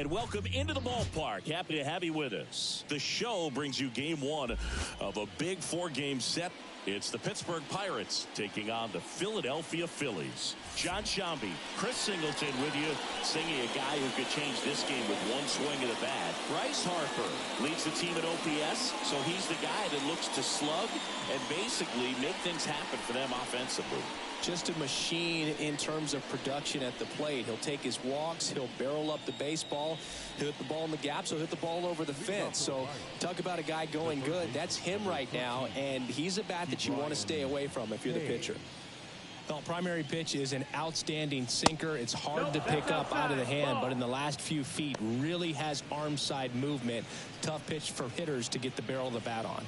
And welcome into the ballpark. Happy to have you with us. The show brings you game one of a big four-game set. It's the Pittsburgh Pirates taking on the Philadelphia Phillies. John Shambi, Chris Singleton with you, singing a guy who could change this game with one swing of the bat. Bryce Harper leads the team at OPS, so he's the guy that looks to slug and basically make things happen for them offensively. Just a machine in terms of production at the plate. He'll take his walks, he'll barrel up the baseball, he'll hit the ball in the gaps, he'll hit the ball over the fence. So talk about a guy going good. That's him right now, and he's a bat that you want to stay away from if you're the pitcher. Well, primary pitch is an outstanding sinker. It's hard to pick up out of the hand, but in the last few feet really has arm side movement. Tough pitch for hitters to get the barrel of the bat on.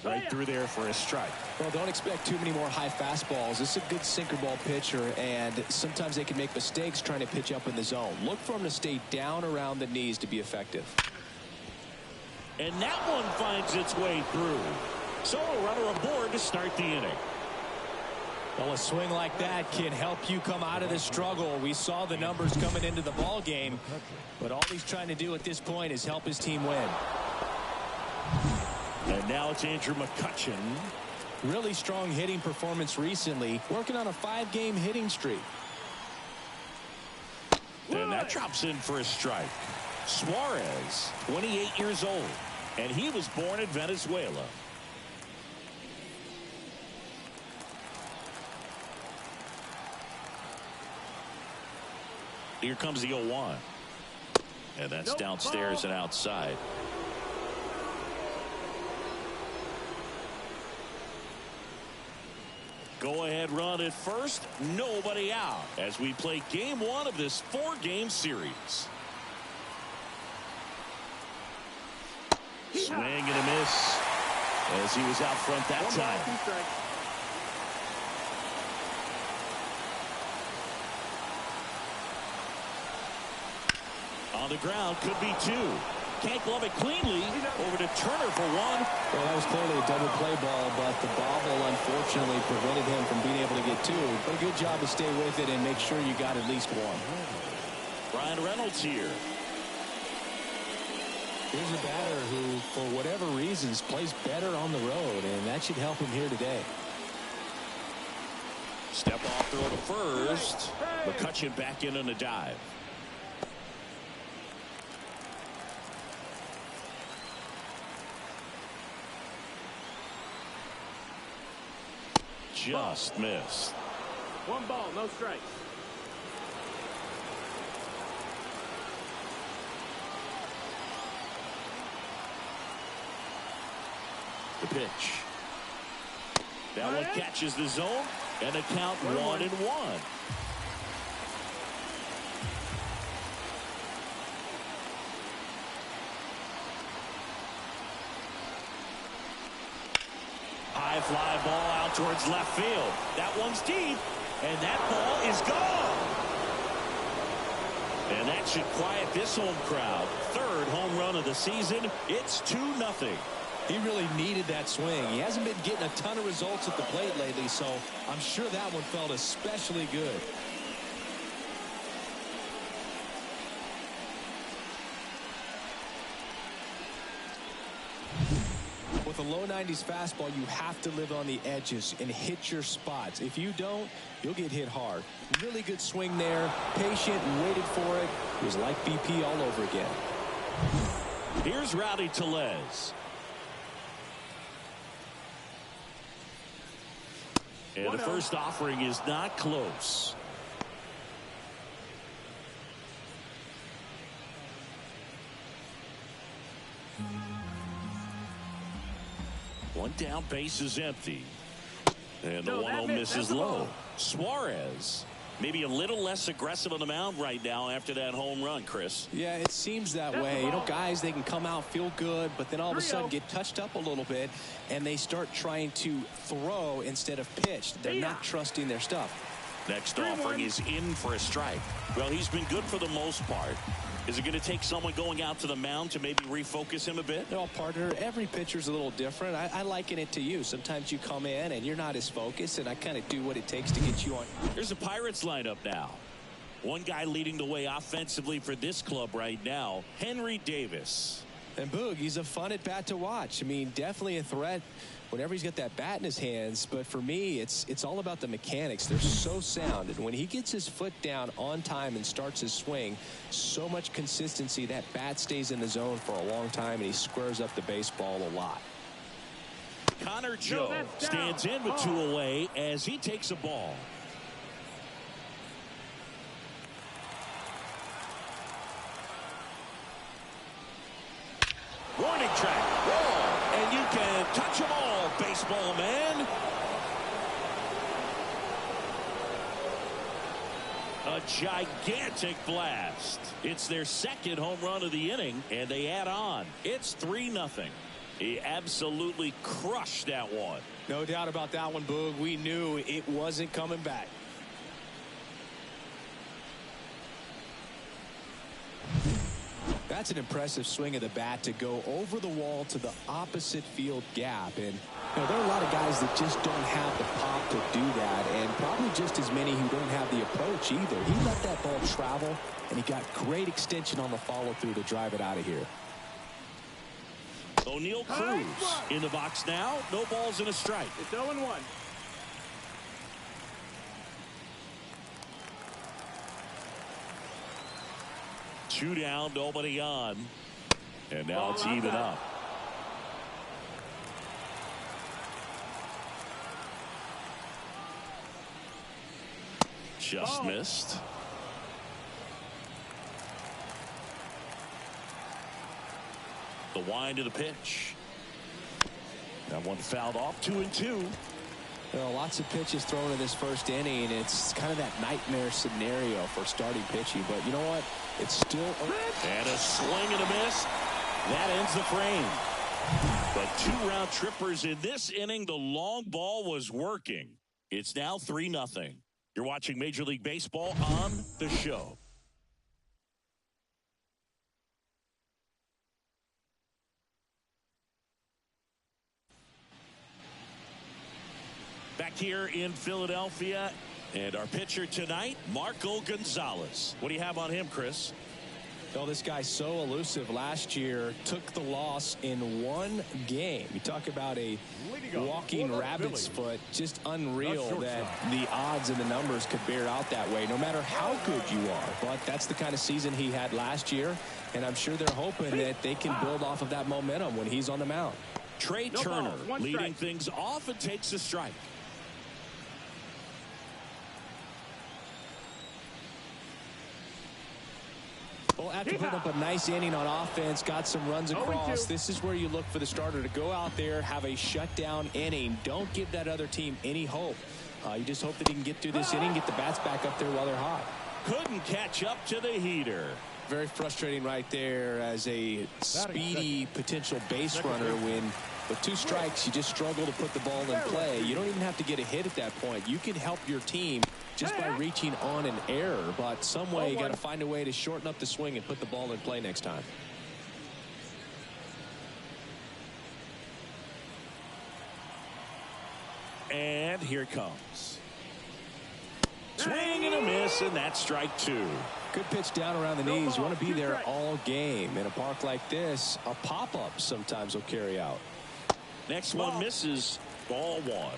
Right through there for a strike. Well, don't expect too many more high fastballs. This is a good sinker ball pitcher, and sometimes they can make mistakes trying to pitch up in the zone. Look for him to stay down around the knees to be effective. And that one finds its way through. So a runner aboard to start the inning. Well, a swing like that can help you come out of the struggle. We saw the numbers coming into the ball game, but all he's trying to do at this point is help his team win. And now it's Andrew McCutchen. Really strong hitting performance recently, working on a 5-game hitting streak. And that drops in for a strike. Suarez, 28 years old, and he was born in Venezuela. Here comes the 0-1. And that's downstairs and outside. Go-ahead run at first, nobody out as we play game one of this 4-game series. Swing and a miss as he was out front that time. On the ground, could be two. Can't glove it cleanly. Over to Turner for one. Well, that was clearly a double play ball, but the bobble unfortunately prevented him from being able to get two. But a good job to stay with it and make sure you got at least one. Brian Reynolds here. Here's a batter who, for whatever reasons, plays better on the road, and that should help him here today. Step off throw to first. McCutchen back in on a dive. Just missed. 1 ball, no strikes. The pitch. That one catches the zone, and a count 1-1. High fly ball out towards left field. That one's deep, and that ball is gone. And that should quiet this home crowd. Third home run of the season. It's 2-0. He really needed that swing. He hasn't been getting a ton of results at the plate lately, so I'm sure that one felt especially good. With a low 90s fastball, you have to live on the edges and hit your spots. If you don't, you'll get hit hard. Really good swing there. Patient and waited for it. It was like BP all over again. Here's Rowdy Tellez. And the first offering is not close. One down, base is empty. And the 1-0 misses low. Suarez, maybe a little less aggressive on the mound right now after that home run, Chris. Yeah, it seems that way. You know, guys, they can come out, feel good, but then all of a sudden get touched up a little bit, and they start trying to throw instead of pitch. They're not trusting their stuff. Next offering is in for a strike. Well, he's been good for the most part. Is it going to take someone going out to the mound to maybe refocus him a bit? No, partner, every pitcher's a little different. I liken it to you. Sometimes you come in and you're not as focused, and I kind of do what it takes to get you on. Here's the Pirates lineup now. One guy leading the way offensively for this club right now, Henry Davis. And Boog, he's a fun at bat to watch. I mean, definitely a threat whenever he's got that bat in his hands. But for me, it's all about the mechanics. They're so sound. And when he gets his foot down on time and starts his swing, so much consistency, that bat stays in the zone for a long time, and he squares up the baseball a lot. Connor Joe stands in with 2 away as he takes a ball. Warning track. Whoa. And you can touch them all, baseball man. A gigantic blast. It's their second home run of the inning, and they add on. It's 3-0. He absolutely crushed that one. No doubt about that one, Boog. We knew it wasn't coming back. That's an impressive swing of the bat to go over the wall to the opposite field gap. And there are a lot of guys that just don't have the pop to do that, and probably just as many who don't have the approach either. He let that ball travel, and he got great extension on the follow-through to drive it out of here. O'Neal Cruz in the box now. No balls and a strike. It's 0-1. Two down, nobody on. And now it's even up. Just missed. The wind of the pitch. That one fouled off. 2-2. Well, lots of pitches thrown in this first inning. It's kind of that nightmare scenario for starting pitching. But you know what? It's still and a swing and a miss. That ends the frame. But 2 round trippers in this inning. The long ball was working. It's now 3-0. You're watching Major League Baseball on The Show. Back here in Philadelphia, and our pitcher tonight, Marco Gonzalez. What do you have on him, Chris? Well, this guy's so elusive. Last year took the loss in 1 game. You talk about a walking rabbit's foot. Just unreal that the odds and the numbers could bear out that way, no matter how good you are. But that's the kind of season he had last year, and I'm sure they're hoping that they can build off of that momentum when he's on the mound. Trey Turner leading things off and takes a strike. Well, after putting up a nice inning on offense, got some runs across, this is where you look for the starter to go out there, have a shutdown inning. Don't give that other team any hope. You just hope that he can get through this inning, get the bats back up there while they're hot. Couldn't catch up to the heater. Very frustrating right there as a speedy potential base runner when with 2 strikes you just struggle to put the ball in play. You don't even have to get a hit at that point. You can help your team just by reaching on an error, but some way you got to find a way to shorten up the swing and put the ball in play next time. And here it comes. Swing and a miss, and that's strike 2. Good pitch down around the knees. You want to be there all game. In a park like this, a pop-up sometimes will carry out. Next one misses. Ball 1.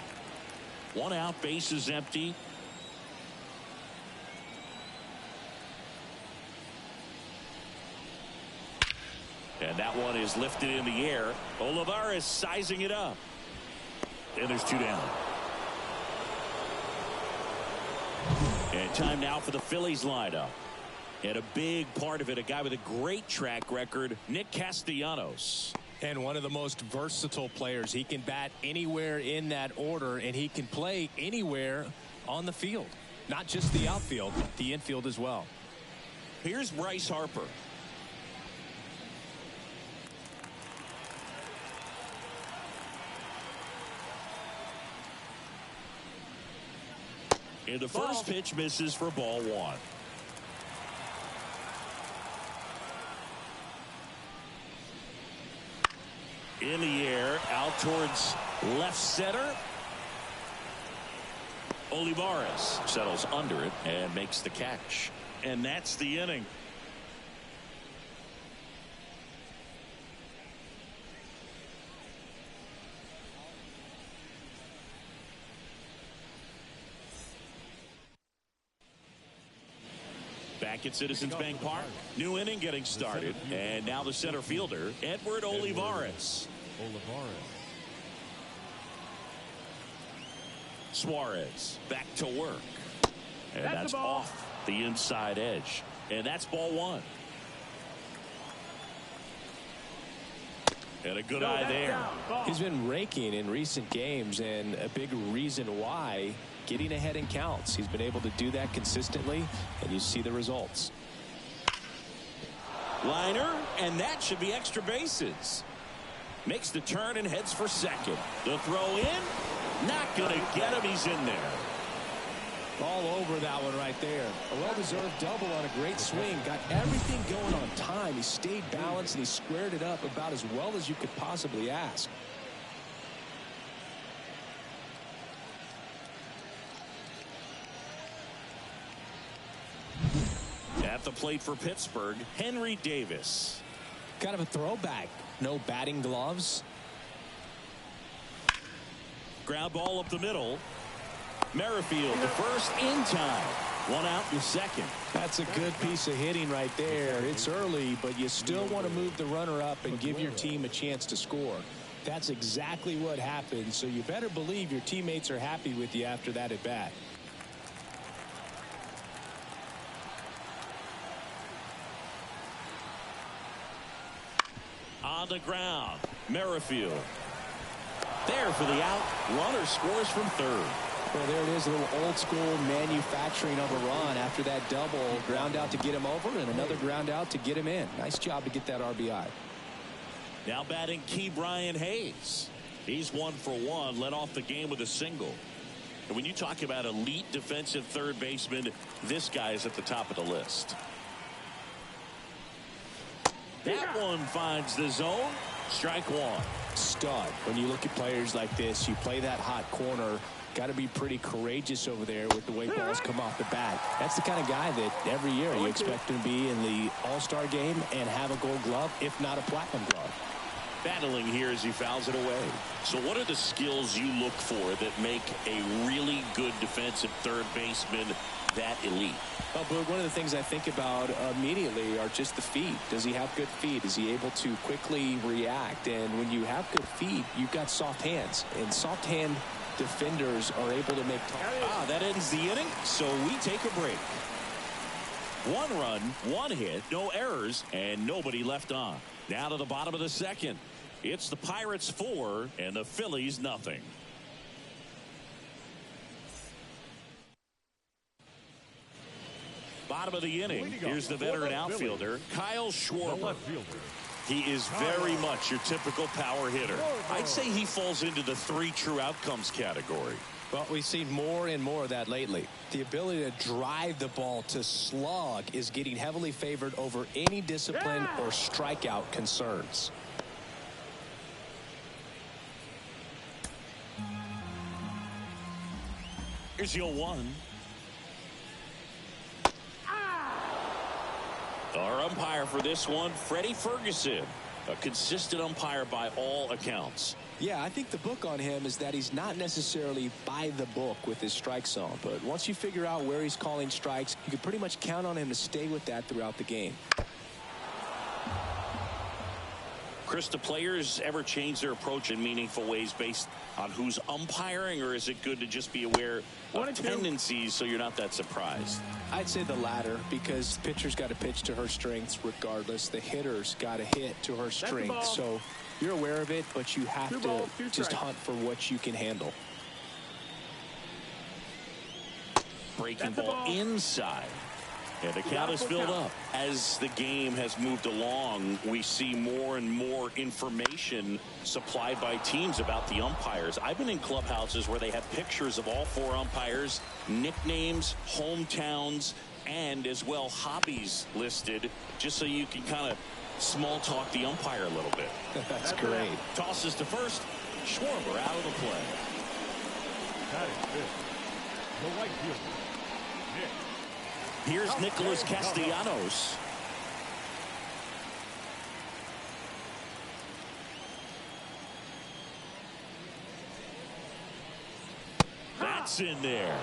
1 out, base is empty. And that one is lifted in the air. Olivares sizing it up. And there's 2 down. And time now for the Phillies lineup. And a big part of it, a guy with a great track record, Nick Castellanos. And one of the most versatile players. He can bat anywhere in that order, and he can play anywhere on the field. Not just the outfield, the infield as well. Here's Bryce Harper. And the first pitch misses for ball one. In the air, out towards left center. Olivares settles under it and makes the catch. And that's the inning. Back at Citizens Bank Park. New inning getting started. And now the center fielder, Edward Olivares. Suarez back to work. And that's off the inside edge. And that's ball one. And a good eye there. He's been raking in recent games, and a big reason why, getting ahead in counts. He's been able to do that consistently, and you see the results. Liner, and that should be extra bases. Makes the turn and heads for second. The throw in, not going to get him. He's in there. All over that one right there. A well-deserved double on a great swing. Got everything going on time. He stayed balanced, and he squared it up about as well as you could possibly ask. At the plate for Pittsburgh, Henry Davis. Kind of a throwback. No batting gloves. Ground ball up the middle. Merrifield to first in time. One out in the second. That's a good piece of hitting right there. It's early, but you still want to move the runner up and give your team a chance to score. That's exactly what happened, so you better believe your teammates are happy with you after that at bat. On the ground, Merrifield. There for the out. Runner scores from third. Well, there it is, a little old school manufacturing of a run after that double. Ground out to get him over and another ground out to get him in. Nice job to get that RBI. Now batting Key Brian Hayes. He's 1 for 1, led off the game with a single. And when you talk about elite defensive third baseman, this guy is at the top of the list. That one finds the zone. Strike one. Stud. When you look at players like this, you play that hot corner. Got to be pretty courageous over there with the way balls come off the bat. That's the kind of guy that every year you expect him to be in the All-Star game and have a gold glove, if not a platinum glove. Battling here as he fouls it away. So what are the skills you look for that make a really good defensive third baseman that elite? Well, Boog, one of the things I think about immediately are just the feet. Does he have good feet? Is he able to quickly react? And when you have good feet, you've got soft hands. And soft hand defenders are able to make. That ends the inning, so we take a break. 1 run, 1 hit, no errors, and nobody left on. Now to the bottom of the second. It's the Pirates 4 and the Phillies nothing. Bottom of the inning. Here's the veteran outfielder, Kyle Schwarber. He is very much your typical power hitter. I'd say he falls into the 3 true outcomes category. Well, we've seen more and more of that lately. The ability to drive the ball to slug is getting heavily favored over any discipline or strikeout concerns. Here's your 1. Our umpire for this one, Freddie Ferguson, a consistent umpire by all accounts. Yeah, I think the book on him is that he's not necessarily by the book with his strike zone, but once you figure out where he's calling strikes, you can pretty much count on him to stay with that throughout the game. Chris, do players ever change their approach in meaningful ways based on who's umpiring, or is it good to just be aware of tendencies so you're not that surprised? I'd say the latter, because the pitcher's got to pitch to her strengths regardless. The hitter's got to hit to her strengths. So you're aware of it, but you have to just hunt for what you can handle. Breaking ball inside. And the count is filled up. As the game has moved along, we see more and more information supplied by teams about the umpires. I've been in clubhouses where they have pictures of all 4 umpires, nicknames, hometowns, and as well hobbies listed, just so you can kind of small talk the umpire a little bit. That's great. Tosses to first. Schwarber out of the play. That is good. The right fielder. Here's Nicholas Castellanos. That's in there.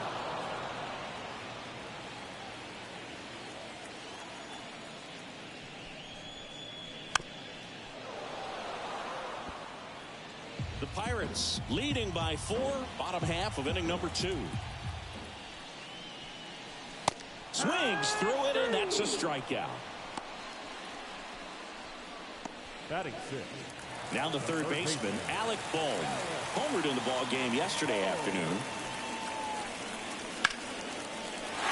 The Pirates leading by 4, bottom half of inning number 2. Swings through it, and that's a strikeout. Batting 6. Now the third baseman, Alec Bohm. Homered in the ball game yesterday afternoon.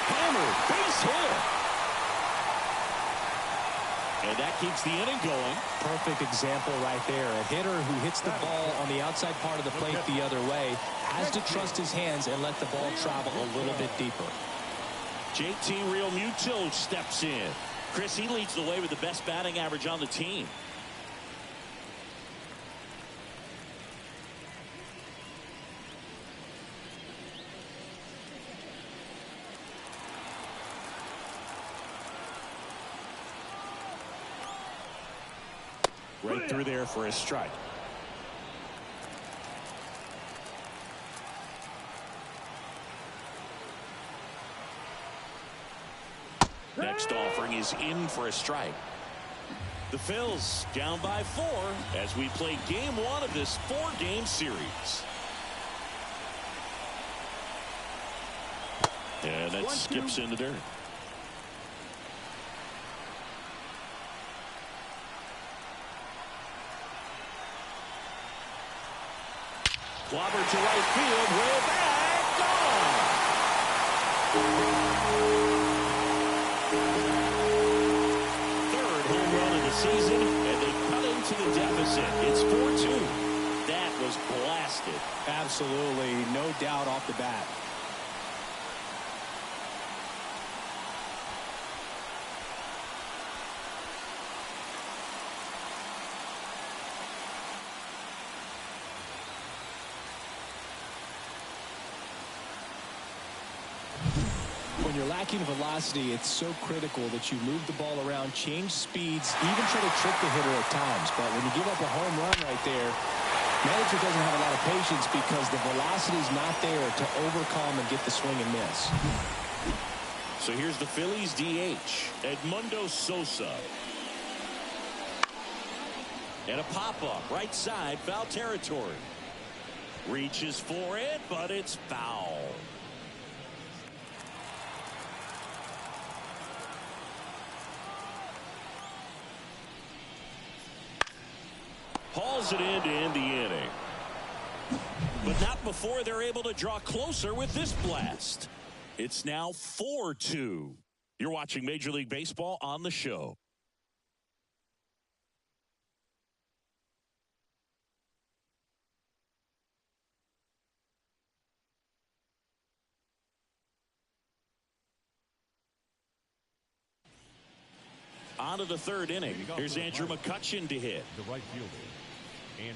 Hammered, base hit. And that keeps the inning going. Perfect example right there. A hitter who hits the ball on the outside part of the plate the other way has to trust his hands and let the ball travel a little bit deeper. JT Realmuto steps in. Chris, he leads the way with the best batting average on the team. Right through there for a strike. Next offering is in for a strike. The Phillies down by 4 as we play game 1 of this 4-game series. And that skips in the dirt. Clobber to right field, way back, gone. Third home run of the season, and they cut into the deficit. It's 4-2. That was blasted. Absolutely, no doubt off the bat. When you're lacking velocity, it's so critical that you move the ball around, change speeds, even try to trick the hitter at times. But when you give up a home run right there, manager doesn't have a lot of patience because the velocity is not there to overcome and get the swing and miss. So here's the Phillies DH, Edmundo Sosa. And a pop-up, right side, foul territory. Reaches for it, but it's foul. Hauls it in to end the inning. But not before they're able to draw closer with this blast. It's now 4-2. You're watching Major League Baseball on the show. On to the third inning. Here's Andrew McCutchen to hit. The right fielder.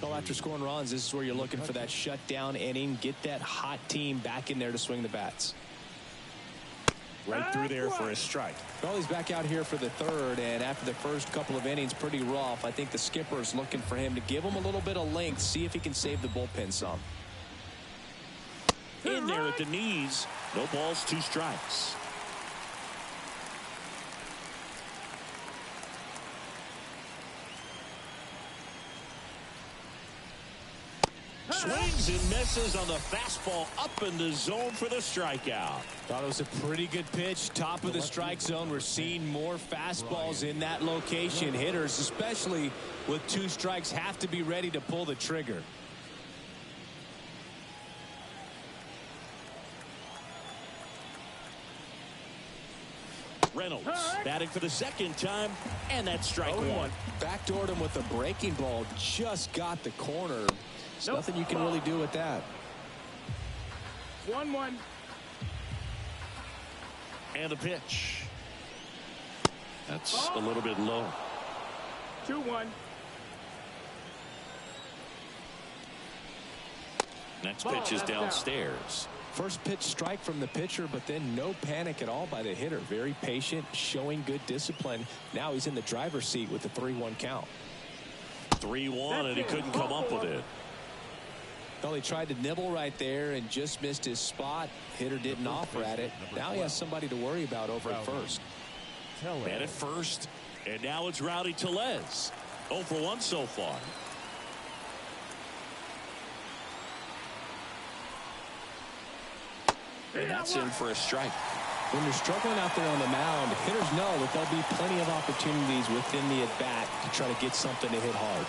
Well, after scoring runs, this is where you're looking for that shutdown inning. Get that hot team back in there to swing the bats. Right through there for a strike. Well, he's back out here for the third, and after the first couple of innings, pretty rough. I think the skipper is looking for him to give him a little bit of length, see if he can save the bullpen some. In there at the knees. No balls, 2 strikes. Swings and misses on the fastball up in the zone for the strikeout. Thought it was a pretty good pitch. Top of the strike zone. We're seeing more fastballs in that location. Hitters, especially with 2 strikes, have to be ready to pull the trigger. Reynolds batting for the second time, and that's strike one. Backdoored him with a breaking ball. Just got the corner. There's nothing you can really do with that. 1-1. And a pitch. That's a little bit low. 2-1. Next pitch is downstairs. First pitch strike from the pitcher, but then no panic at all by the hitter. Very patient, showing good discipline. Now he's in the driver's seat with the 3-1 count. 3-1, and he couldn't come up with it. Well, he tried to nibble right there and just missed his spot. Hitter didn't offer at it. Now he has somebody to worry about over at first. And at first, and now it's Rowdy Tellez. 0 for 1 so far. And that's in for a strike. When you're struggling out there on the mound, hitters know that there'll be plenty of opportunities within the at-bat to try to get something to hit hard.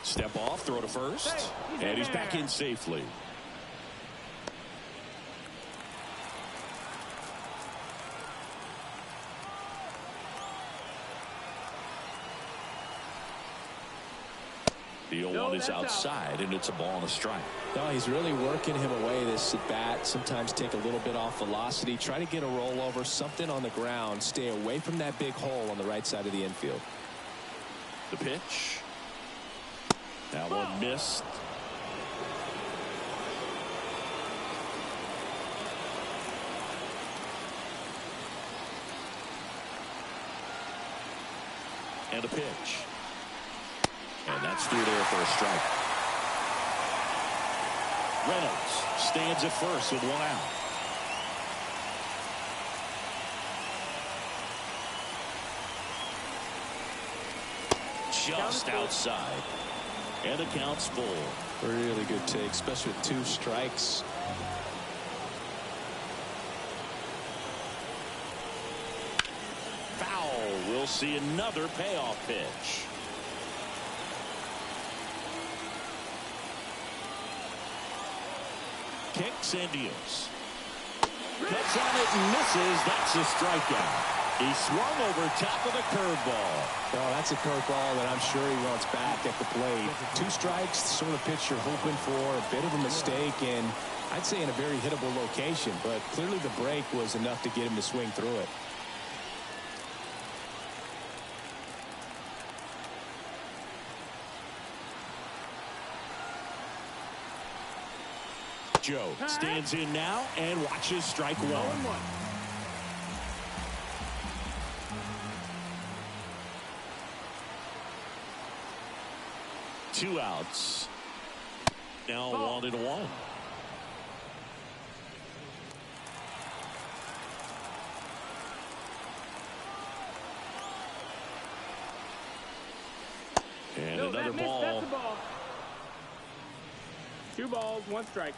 Step off, throw to first, and he's back in safely. The 0-1 is outside, and it's a ball and a strike. No, he's really working him away this at bat. Sometimes take a little bit off velocity. Try to get a rollover, something on the ground. Stay away from that big hole on the right side of the infield. The pitch. That one missed. And a pitch. And that's through there for a strike. Reynolds stands at first with 1 out. Just outside. And the count's full. Really good take, especially with 2 strikes. Foul. We'll see another payoff pitch. Kicks and deals. Cuts on it and misses. That's a strikeout. He swung over top of the curveball. Oh, that's a curveball that I'm sure he wants back at the plate. 2 strikes, the sort of pitch you're hoping for. A bit of a mistake, and I'd say in a very hittable location. But clearly the break was enough to get him to swing through it. Joe stands in now and watches strike 1. 1-1. Two outs. Now 1-1. And No, another that missed. ball. That's a ball. 2 balls, 1 strike.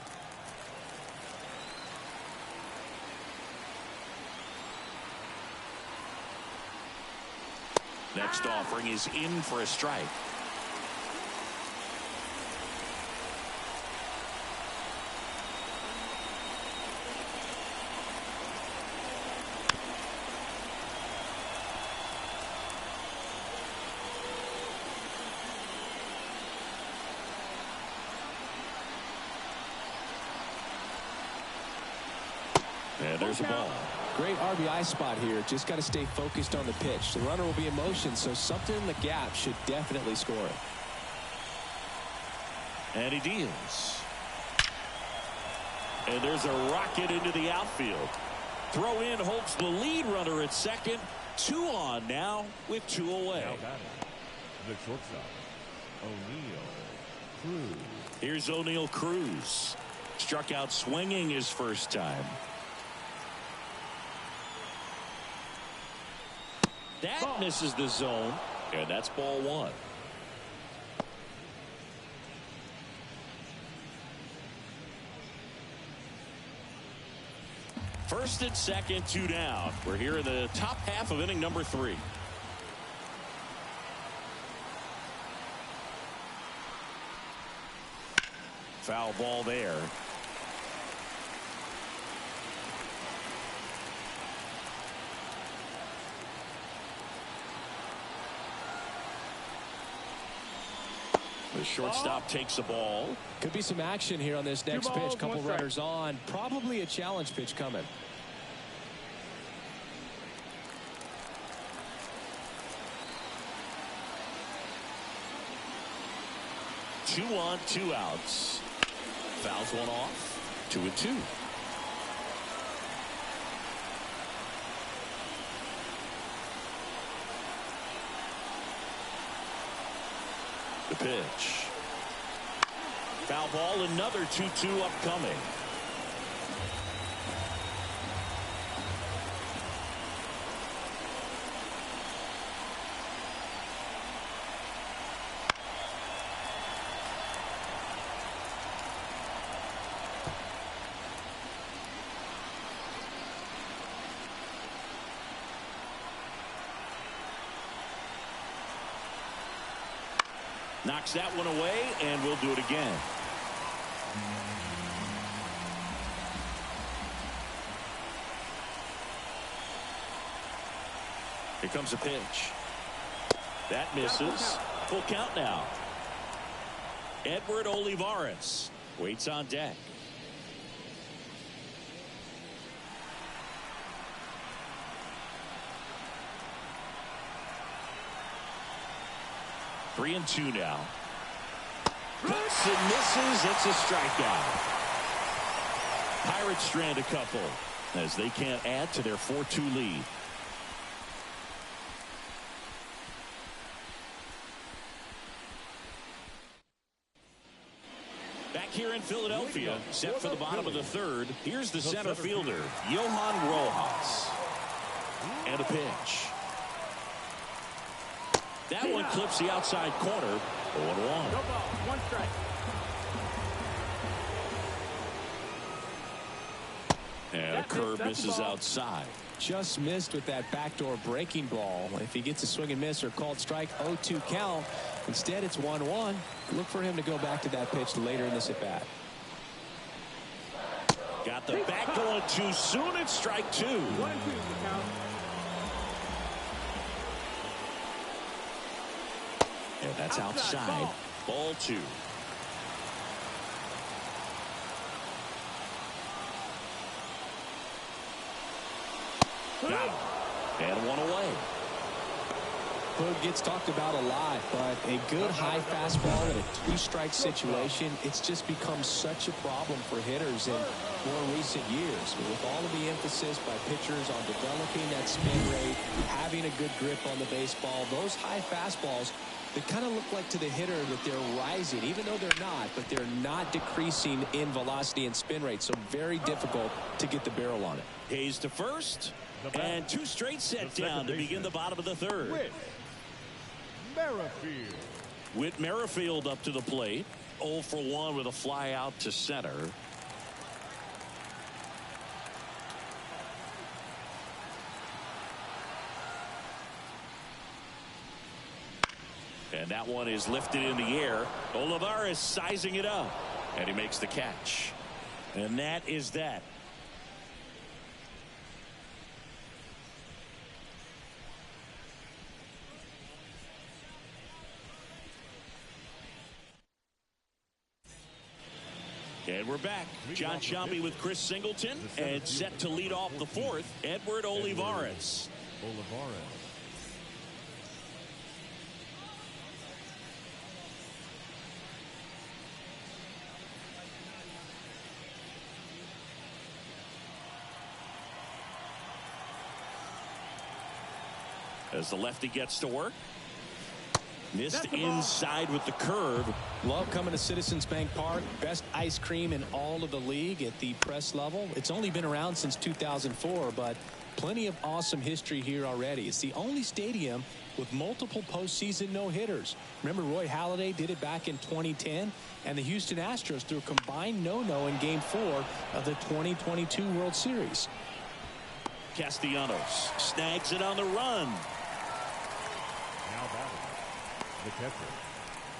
Next offering is in for a strike. And there's a ball. Great RBI spot here. Just got to stay focused on the pitch. The runner will be in motion, so something in the gap should definitely score it. And he deals. And there's a rocket into the outfield. Throw in holds the lead runner at second. 2 on now with 2 away. Now batting, the shortstop, O'Neal Cruz. Here's O'Neal Cruz. Struck out swinging his first time. That misses the zone, and that's ball 1. First and second, 2 down. We're here in the top half of inning number 3. Foul ball there. The shortstop takes the ball. Could be some action here on this next balls, pitch. Couple 1 strike. runners on. Probably a challenge pitch coming. 2 on, 2 outs. Fouls one off. 2-2. The pitch. Foul ball, another 2-2 upcoming. Knocks that one away, and we'll do it again. Here comes a pitch. That misses. Full count now. Edward Olivares waits on deck. Three and 2 now. Cuts and misses. It's a strikeout. Pirates strand a couple as they can't add to their 4-2 lead. Back here in Philadelphia, set for the bottom of the third. Here's the center fielder, Johan Rojas. And a pitch. That one clips the outside corner. 0-1. No ball, 1 strike. And a curve misses outside. Just missed with that backdoor breaking ball. If he gets a swing and miss or called strike, 0-2 count. Instead, it's 1-1. Look for him to go back to that pitch later in this at bat. Got the bat going too soon. It's strike 2. 1-2 the count. And that's outside. Ball 2. Got him. And one away. Hood gets talked about a lot, but a good high fastball in a 2-strike situation, it's just become such a problem for hitters in more recent years. With all of the emphasis by pitchers on developing that spin rate, having a good grip on the baseball, those high fastballs, they kind of look like to the hitter that they're rising, even though they're not, but they're not decreasing in velocity and spin rate, so very difficult to get the barrel on it. Hayes to first, and 2 straight set down to begin the bottom of the third. Whit Merrifield up to the plate. 0 for 1 with a fly out to center. And that one is lifted in the air. Olivares sizing it up. And he makes the catch. And that is that. And we're back. John Sciambi with Chris Singleton. And set to lead off the 4th, Edward Olivares. As the lefty gets to work. Missed inside with the curve. Love coming to Citizens Bank Park. Best ice cream in all of the league at the press level. It's only been around since 2004, but plenty of awesome history here already. It's the only stadium with multiple postseason no-hitters. Remember, Roy Halladay did it back in 2010, and the Houston Astros threw a combined no-no in Game 4 of the 2022 World Series. Castellanos snags it on the run. The catcher,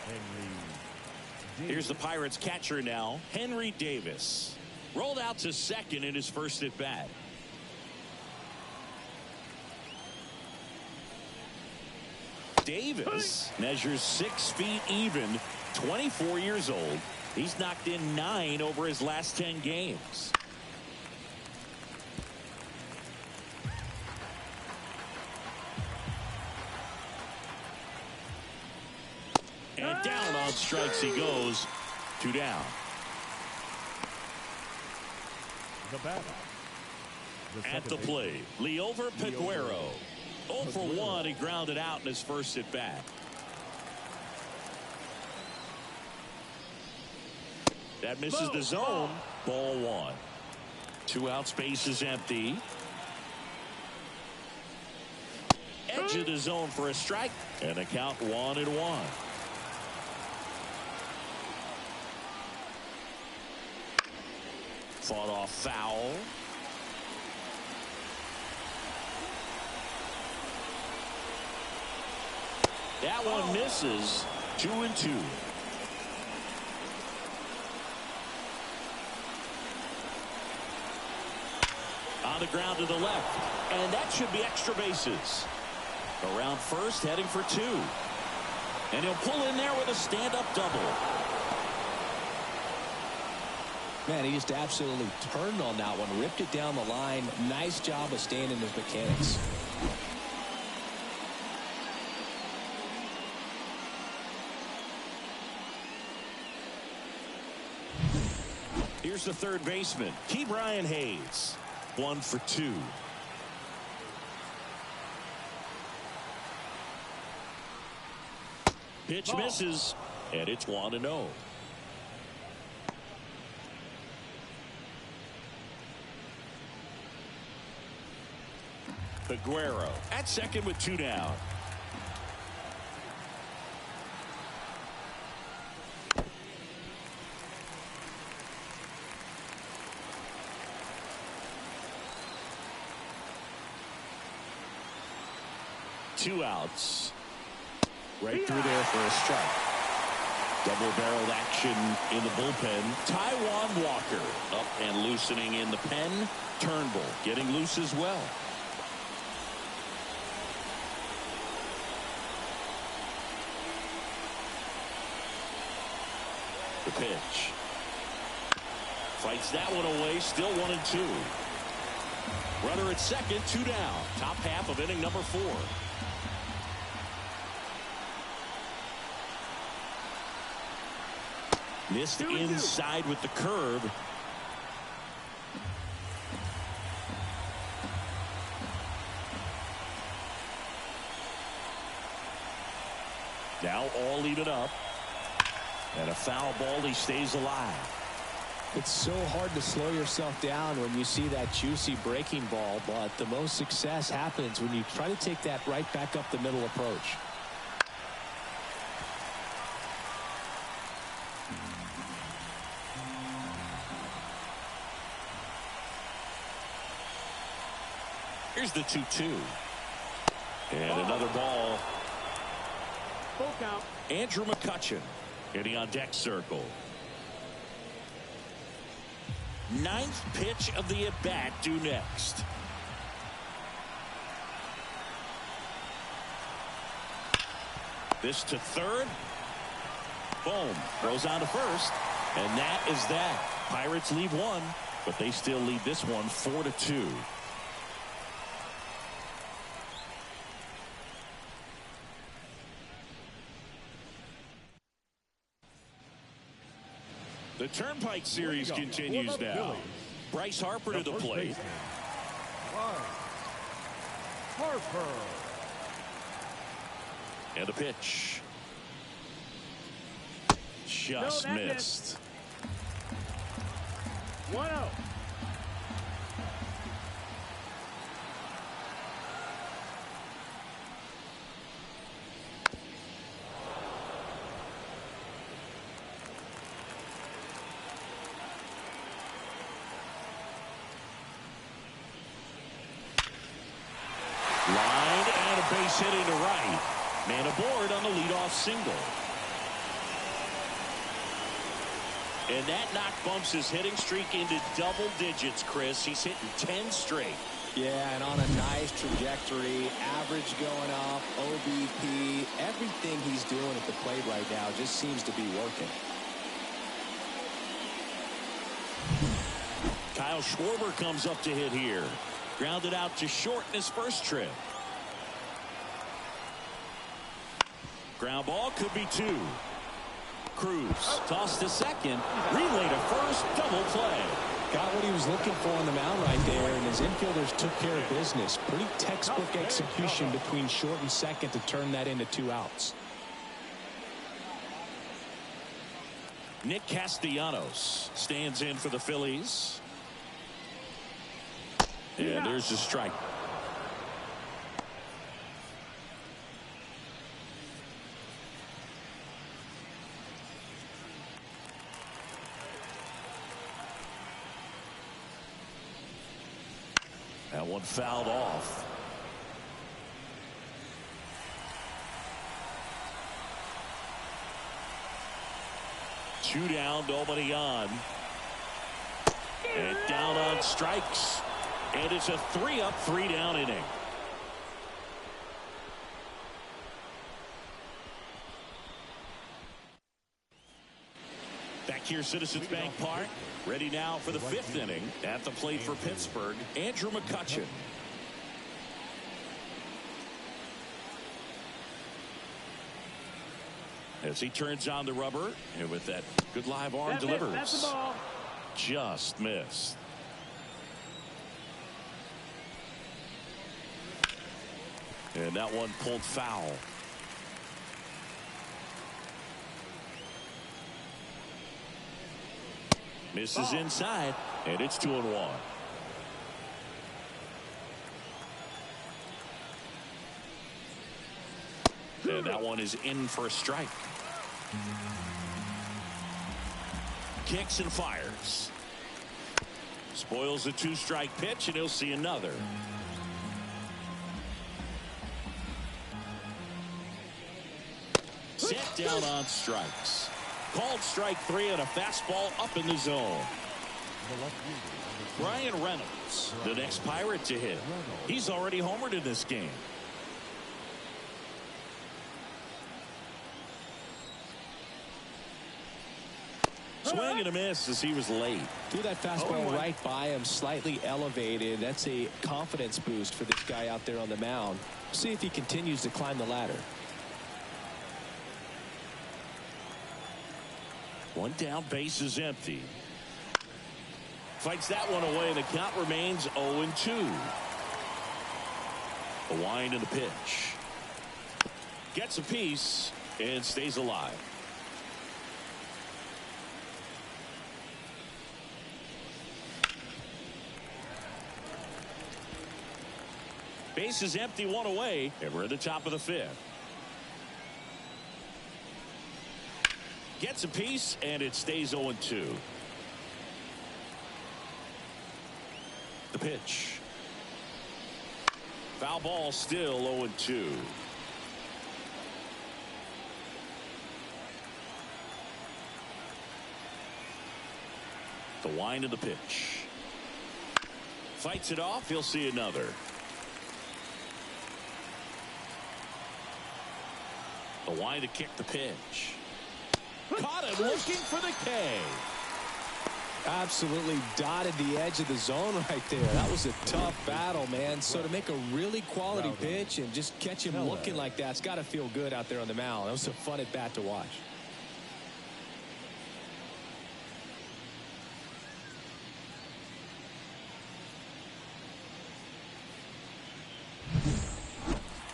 Henry. Here's the Pirates catcher now, Henry Davis. Rolled out to second in his first at bat. Davis measures 6 feet even, 24 years old. He's knocked in 9 over his last 10 games. And down on strikes he goes. 2 down. The batter. At the plate, Liover Peguero. 0 for 1. He grounded out in his first at bat. That misses the zone. Ball 1. 2 outs, base is empty. Edge of the zone for a strike. And a count 1-1. Fought off foul. That one misses. 2-2. On the ground to the left. And that should be extra bases. Around first, heading for 2. And he'll pull in there with a stand-up double. Man, he just absolutely turned on that one. Ripped it down the line. Nice job of staying in his mechanics. Here's the third baseman, Ke'Bryan Hayes. 1 for 2. Pitch misses, and it's 1-0. Peguero at second with 2 down. Two outs. Right through there for a strike. Double-barreled action in the bullpen. Taijuan Walker up and loosening in the pen. Turnbull getting loose as well. The pitch. Fights that one away. Still 1-2. Runner at second. 2 down. Top half of inning number 4. Missed inside with the curve. Now all even up. And a foul ball. He stays alive. It's so hard to slow yourself down when you see that juicy breaking ball, but the most success happens when you try to take that right back up the middle approach. Here's the 2-2. And another ball. Full count. Andrew McCutchen hitting on deck circle. 9th pitch of the at-bat due next. This to third. Boom. Goes on to first. And that is that. Pirates leave 1, but they still lead this one 4-2. The Turnpike Series continues now. Bryce Harper to the plate. Harper. And the pitch. Just missed. 1-0. Line and a base hit into right. Man aboard on the leadoff single. And that knock bumps his hitting streak into double digits, Chris. He's hitting 10 straight. Yeah, and on a nice trajectory. Average going up. OBP, everything he's doing at the plate right now just seems to be working. Kyle Schwarber comes up to hit here. Grounded out to short in his first trip. Ground ball could be 2. Cruz tossed to second. Relay to first. Double play. Got what he was looking for on the mound right there, and his infielders took care of business. Pretty textbook execution between short and second to turn that into 2 outs. Nick Castellanos stands in for the Phillies. And there's the strike. That one fouled off. Two down, nobody on. And down on strikes. And it's a 3-up, 3-down inning. Back here, Citizens Bank Park. Ready now for the 5th inning. At the plate for Pittsburgh, Andrew McCutchen. As he turns on the rubber, and with that good live arm delivers. That's the ball. Just missed. And that one pulled foul. Misses inside, and it's 2-1. And that one is in for a strike. Kicks and fires. Spoils a 2-strike pitch, and he'll see another. Set down on strikes. Called strike 3 and a fastball up in the zone. Brian Reynolds, the next Pirate to hit. He's already homered in this game. Swing and a miss as he was late. Threw that fastball right by him, slightly elevated. That's a confidence boost for this guy out there on the mound. See if he continues to climb the ladder. One down, base is empty. Fights that one away, and the count remains 0-2. A wind in the pitch. Gets a piece and stays alive. Base is empty, one away, and we're at the top of the 5th. Gets a piece, and it stays 0-2. The pitch. Foul ball, still 0-2. The wind of the pitch. Fights it off, he'll see another. The wind to kick the pitch. Caught it, looking for the K. Absolutely dotted the edge of the zone right there. That was a tough battle, man. So to make a really quality pitch and just catch him looking like that, it's got to feel good out there on the mound. That was a fun at bat to watch.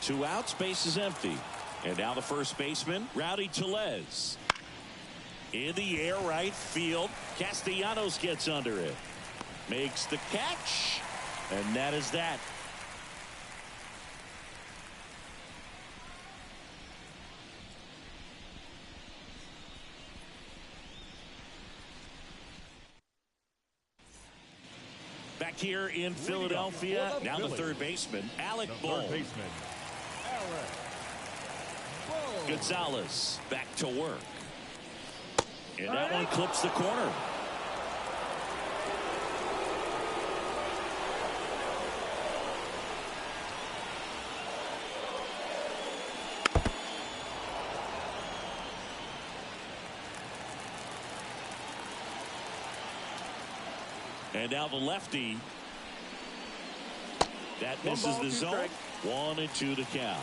Two outs, base is empty. And now the first baseman, Rowdy Tellez. In the air, right field. Castellanos gets under it. Makes the catch. And that is that. Back here in Philadelphia, now the third baseman, Alec Bohm. Gonzalez back to work. And that one clips the corner. And now the lefty. That misses the zone. 1-2 to count.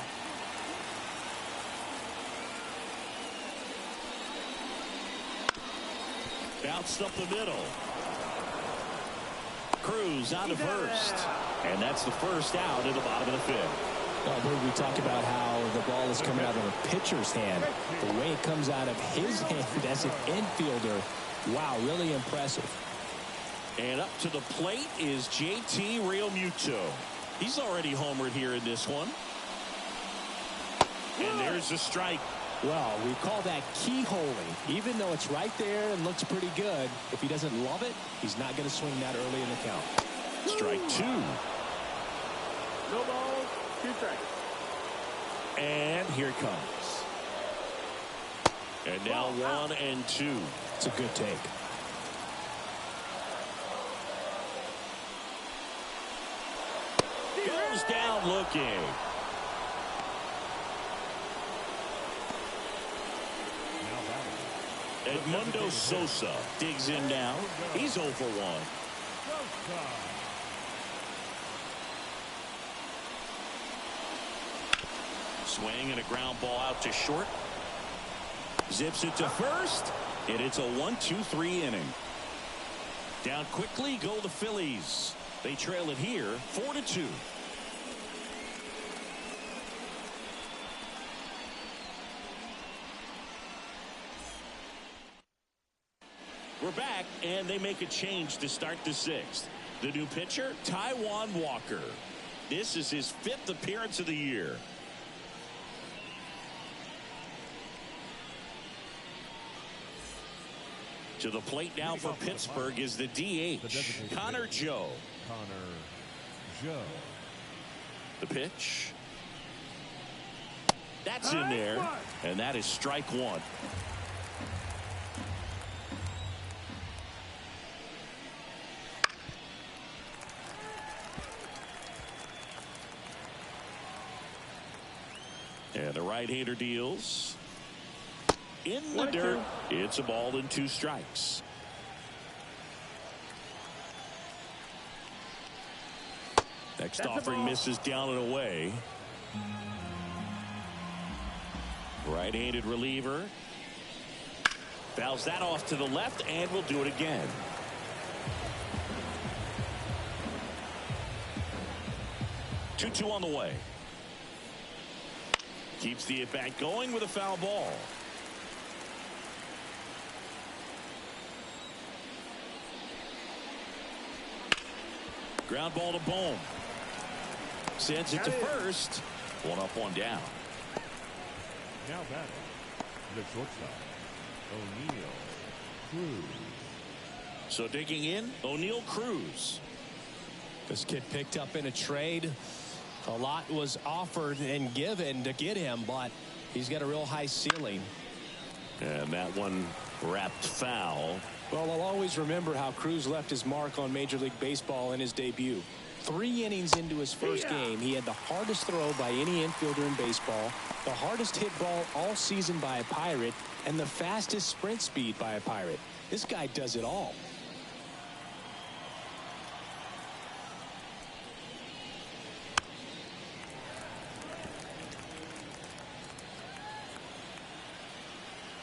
Bounced up the middle. Cruz out to first. And that's the first out in the bottom of the fifth. Well, we talk about how the ball is coming out of a pitcher's hand. The way it comes out of his hand as an infielder. Wow, really impressive. And up to the plate is JT Realmuto. He's already homered here in this one. And there's a strike. Well, we call that keyholing. Even though it's right there and looks pretty good, if he doesn't love it, he's not going to swing that early in the count. Strike 2. No balls, 2 strikes. And here it comes. And now 1-2. It's a good take. Goes down looking. Edmundo Sosa digs in now. He's 0 for 1. Swing and a ground ball out to short. Zips it to first. And it's a 1-2-3 inning. Down quickly go the Phillies. They trail it here 4-2. We're back, and they make a change to start the 6th. The new pitcher, Taijuan Walker. This is his 5th appearance of the year. To the plate now for Pittsburgh is the DH, Connor Joe. The pitch. That's in there, and that is strike 1. And the right-hander deals. In the dirt. It's a ball and 2 strikes. Next offering misses down and away. Right-handed reliever. Fouls that off to the left, and will do it again. Two on the way. Keeps the at-bat going with a foul ball. Ground ball to Bohm. Sends it to first. 1 up, 1 down. Now batting, the shortstop, O'Neill Cruz. So digging in, O'Neill Cruz. This kid picked up in a trade. A lot was offered and given to get him, but he's got a real high ceiling. And that one wrapped foul. Well, I'll always remember how Cruz left his mark on Major League Baseball in his debut. 3 innings into his first game, he had the hardest throw by any infielder in baseball, the hardest hit ball all season by a Pirate, and the fastest sprint speed by a Pirate. This guy does it all.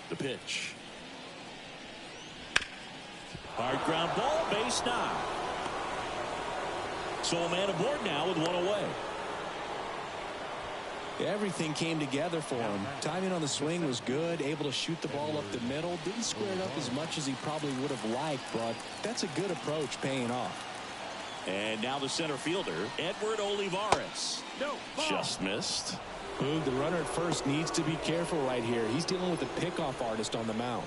The pitch. Hard ground ball, base knock. So a man aboard now with 1 away. Everything came together for him. Timing on the swing was good, able to shoot the ball up the middle. Didn't square it up as much as he probably would have liked, but that's a good approach paying off. And now the center fielder, Edward Olivares. Just missed. Boog, the runner at first needs to be careful right here. He's dealing with a pickoff artist on the mound.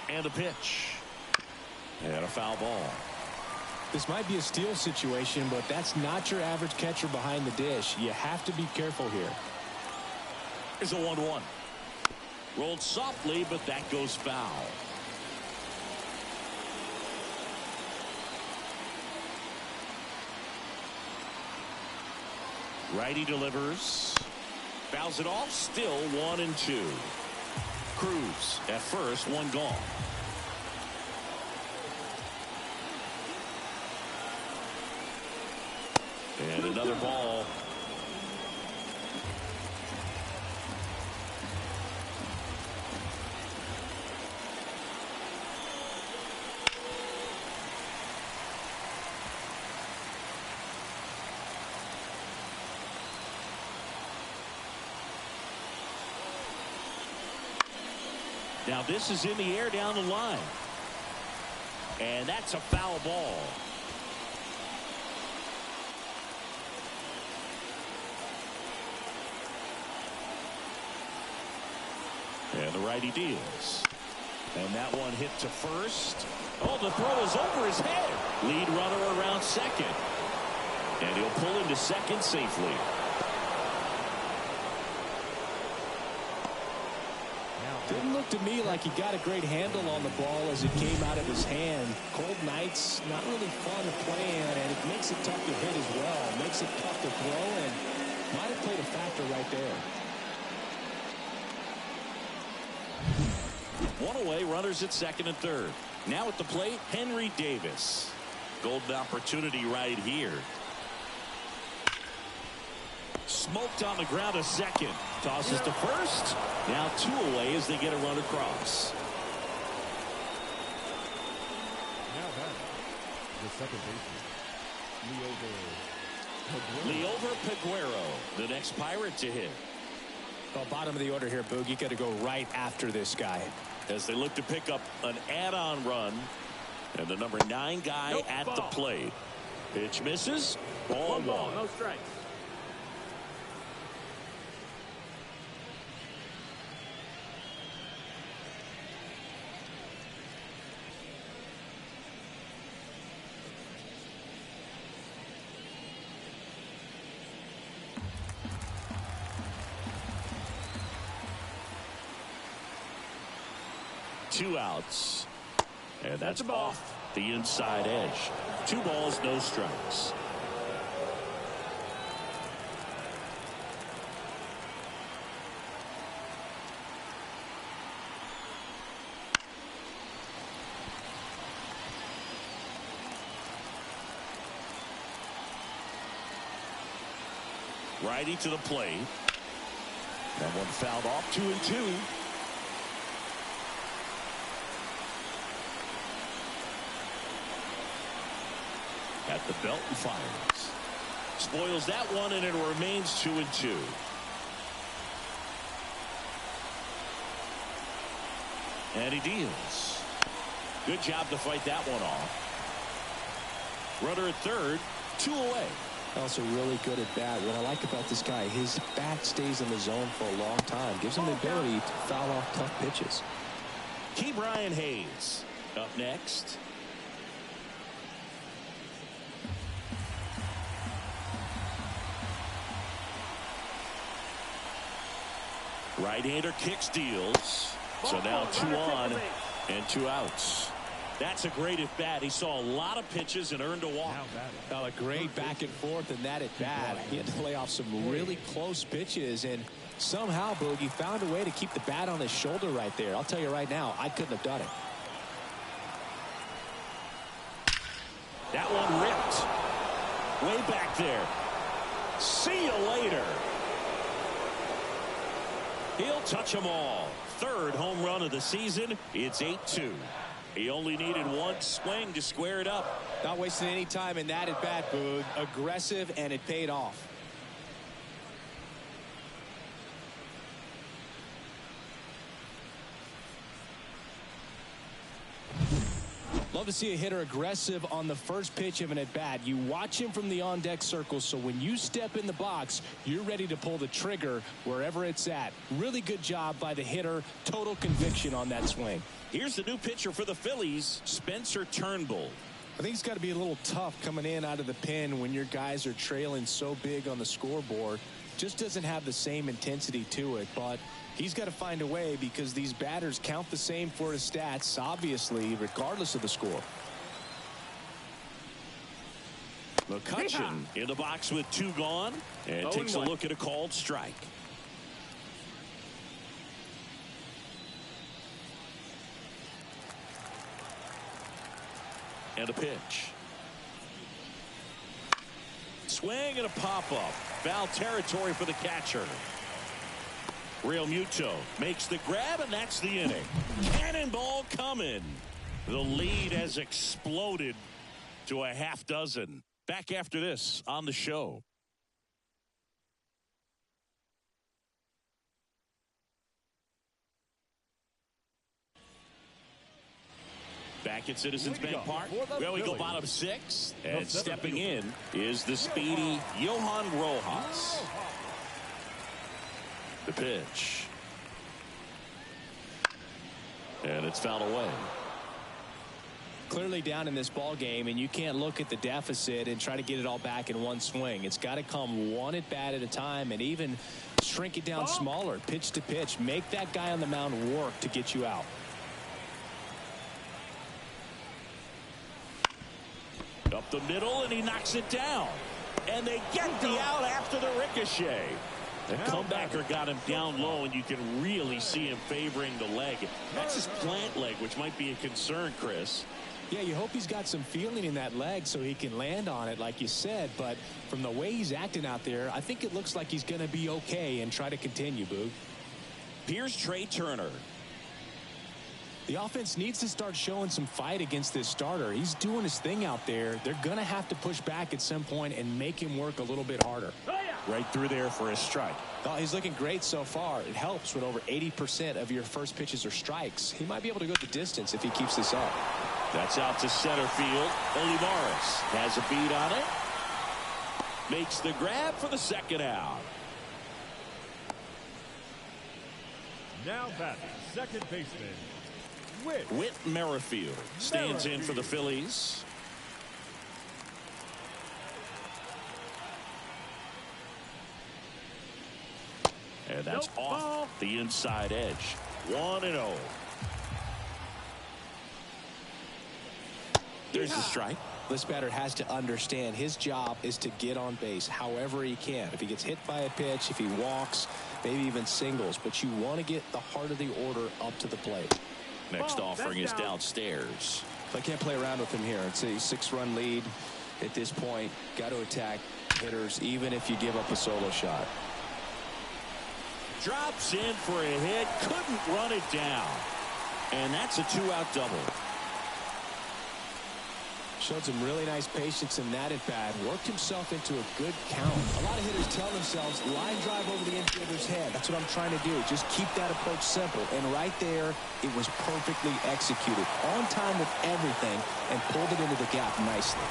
And a pitch. And a foul ball. This might be a steal situation, but that's not your average catcher behind the dish. You have to be careful here. Here's a 1-1. Rolled softly, but that goes foul. Righty delivers. Fouls it off. Still 1-2. Cruz at first, one gone. And another ball. Now this is in the air down the line. And that's a foul ball. And the righty deals. And that one hit to first. Oh, the throw is over his head. Lead runner around second. And he'll pull into second safely. Didn't look to me like he got a great handle on the ball as it came out of his hand. Cold nights, not really fun to play in, and it makes it tough to hit as well. It makes it tough to throw, and might have played a factor right there. One away, runners at second and third. Now at the plate, Henry Davis. Golden opportunity right here. Smoked on the ground a second. Tosses to first. Now two away as they get a run across. Now that the second baseman, Leover Peguero, the next Pirate to hit. Well, bottom of the order here, Boog. You got to go right after this guy. As they look to pick up an add-on run. And the number 9 guy at the plate. Pitch misses. Ball one. No strikes. Two outs. And that's off the inside edge. 2 balls, no strikes. Righty to the plate. That one fouled off. 2-2. At the belt and fires. Spoils that one, and it remains 2-2. And he deals. Good job to fight that one off. Runner at third, 2 away. Also really good at bat. What I like about this guy, his bat stays in the zone for a long time. Gives him the ability to foul off tough pitches. Key Brian Hayes up next. Right-hander kicks, deals. So now 2 on and 2 outs. That's a great at bat. He saw a lot of pitches and earned a walk. A great back and forth in that at bat. He had to play off some really close pitches, and somehow Boogie found a way to keep the bat on his shoulder right there. I'll tell you right now, I couldn't have done it. That one ripped. Way back there. See you later. He'll touch them all. 3rd home run of the season. It's 8-2. He only needed 1 swing to square it up. Not wasting any time in that at bat, Boog. Aggressive, and it paid off. Love to see a hitter aggressive on the first pitch of an at-bat. You watch him from the on-deck circle, so when you step in the box, you're ready to pull the trigger wherever it's at. Really good job by the hitter. Total conviction on that swing. Here's the new pitcher for the Phillies, Spencer Turnbull. I think it's got to be a little tough coming in out of the pen when your guys are trailing so big on the scoreboard. Just doesn't have the same intensity to it, but he's got to find a way because these batters count the same for his stats, obviously, regardless of the score. McCutchen in the box with 2 gone and takes a look at a called strike. And a pitch. Swing and a pop-up. Foul territory for the catcher. Real Muto makes the grab, and that's the inning. Cannonball coming. The lead has exploded to a half dozen. Back after this on the show. Back at Citizens Bank Park. Well, we go bottom six. And stepping in is the speedy Johan Rojas. The pitch. And it's fouled away. Clearly down in this ball game, and you can't look at the deficit and try to get it all back in one swing. It's got to come one at bat at a time, and even shrink it down smaller, pitch to pitch. Make that guy on the mound work to get you out. Up the middle, and he knocks it down. And they get the out after the ricochet. The comebacker got him down low, and you can really see him favoring the leg. That's his plant leg, which might be a concern, Chris. Yeah, you hope he's got some feeling in that leg so he can land on it, like you said. But from the way he's acting out there, I think it looks like he's going to be okay and try to continue, Boog. Here's Trey Turner. The offense needs to start showing some fight against this starter. He's doing his thing out there. They're going to have to push back at some point and make him work a little bit harder. Right through there for a strike. Oh, he's looking great so far. It helps when over 80% of your first pitches are strikes. He might be able to go the distance if he keeps this up. That's out to center field. Olivares has a beat on it. Makes the grab for the second out. Now batting, second baseman, Whit Merrifield stands in for the Phillies. And that's off the inside edge. 1-0. There's the strike. This batter has to understand his job is to get on base however he can. If he gets hit by a pitch, if he walks, maybe even singles. But you want to get the heart of the order up to the plate. Next offering is downstairs. I can't play around with him here. It's a 6-run lead at this point. Got to attack hitters even if you give up a solo shot. Drops in for a hit. Couldn't run it down. And that's a 2-out double. Showed some really nice patience in that at bat. Worked himself into a good count. A lot of hitters tell themselves line drive over the infielder's head. That's what I'm trying to do. Just keep that approach simple. And right there, it was perfectly executed. On time with everything and pulled it into the gap nicely.